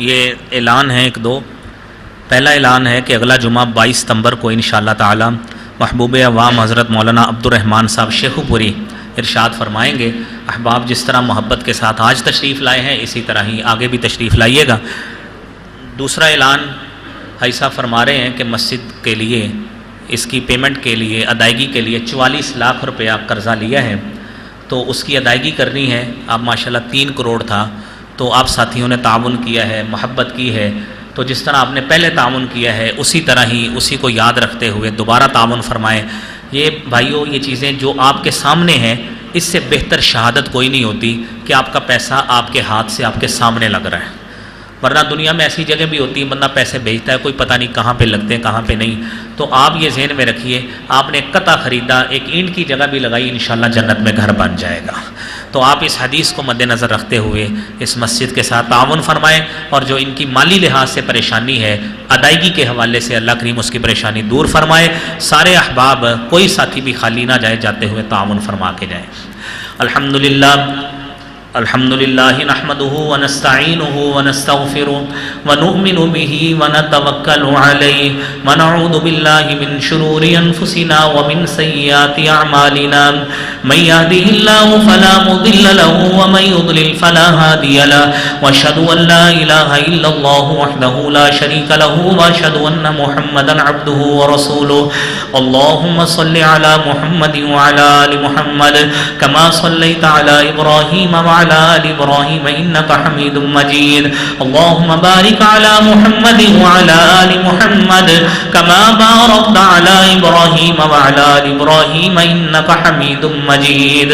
یہ اعلان ہے ایک دو۔ پہلا اعلان ہے کہ اگلا جمعہ 22 ستمبر کو انشاءاللہ تعالی محبوب عوام حضرت مولانا عبد الرحمن صاحب شیخو پوری ارشاد فرمائیں گے۔ احباب جس طرح محبت کے ساتھ آج تشریف لائے ہیں، اسی طرح ہی آگے بھی تشریف لائیے گا۔ دوسرا اعلان بھائی صاحب فرما رہے ہیں کہ مسجد کے لیے، اس کی پیمنٹ کے لیے، ادائیگی کے لیے 44 لاکھ روپیہ قرضہ لیا ہے، تو اس کی ادائیگی کرنی ہے۔ اب ماشاءاللہ 3 کروڑ تھا، تو آپ ساتھیوں نے تعاون کیا ہے، محبت کی ہے، تو جس طرح آپ نے پہلے تعاون کیا ہے اسی طرح ہی اسی کو یاد رکھتے ہوئے دوبارہ تعاون فرمائیں۔ یہ بھائیوں، یہ چیزیں جو آپ کے سامنے ہیں، اس سے بہتر شہادت کوئی نہیں ہوتی کہ آپ کا پیسہ آپ کے ہاتھ سے آپ کے سامنے لگ رہا ہے۔ ورنہ دنیا میں ایسی جگہ بھی ہوتی ہے بندہ پیسے بھیجتا ہے کوئی پتہ نہیں کہاں پہ لگتے ہیں کہاں پہ نہیں. تو آپ یہ ذہن میں رکھیے آپ نے قطع خریدا ایک اینٹ کی جگہ بھی لگائی انشاءاللہ جنت میں گھر بن جائے گا. تو آپ اس حدیث کو مد نظر رکھتے ہوئے اس مسجد کے ساتھ تعاون فرمائیں اور جو ان کی مالی لحاظ سے پریشانی ہے ادائیگی کے حوالے سے اللہ کریم اس کی پریشانی دور فرمائے. سارے احباب کوئی ساتھی بھی خالی نہ جائے جاتے ہوئے تعاون فرما کے جائیں. الحمد للہ نحمده ونستعینه ونستغفره ونؤمن به ونتوکل علیہ ونعوذ باللہ من شرور انفسنا ومن سیئات اعمالنا من يهده الله فلا مضل له ومن يضلل فلا هادي له واشهد ان لا اله الا الله وحده لا شريك له واشهد ان محمدا عبده ورسوله اللهم صل على محمد وعلى ال محمد كما صليت على ابراهيم وعلى آل إبراهيم إنك حميد مجيد اللهم بارك على محمد وعلى آل محمد كما باركت على إبراهيم وعلى آل إبراهيم إنك حميد مجيد.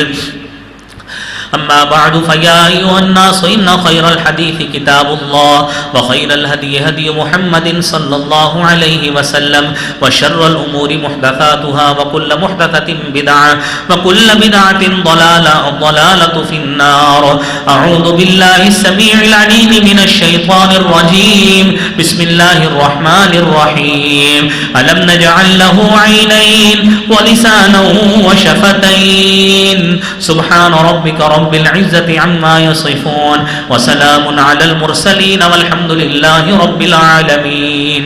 أما بعد فيا أيها الناس إن خير الحديث كتاب الله وخير الهدي هدي محمد صلى الله عليه وسلم وشر الأمور محدثاتها وكل محدثة بدعة وكل بدعة ضلالة في النار. أعوذ بالله السميع العليم من الشيطان الرجيم بسم الله الرحمن الرحيم ألم نجعل له عينين ولسانا وشفتين سبحان ربك رب العزة عما يصفون وسلام على المرسلين والحمد لله رب العالمين.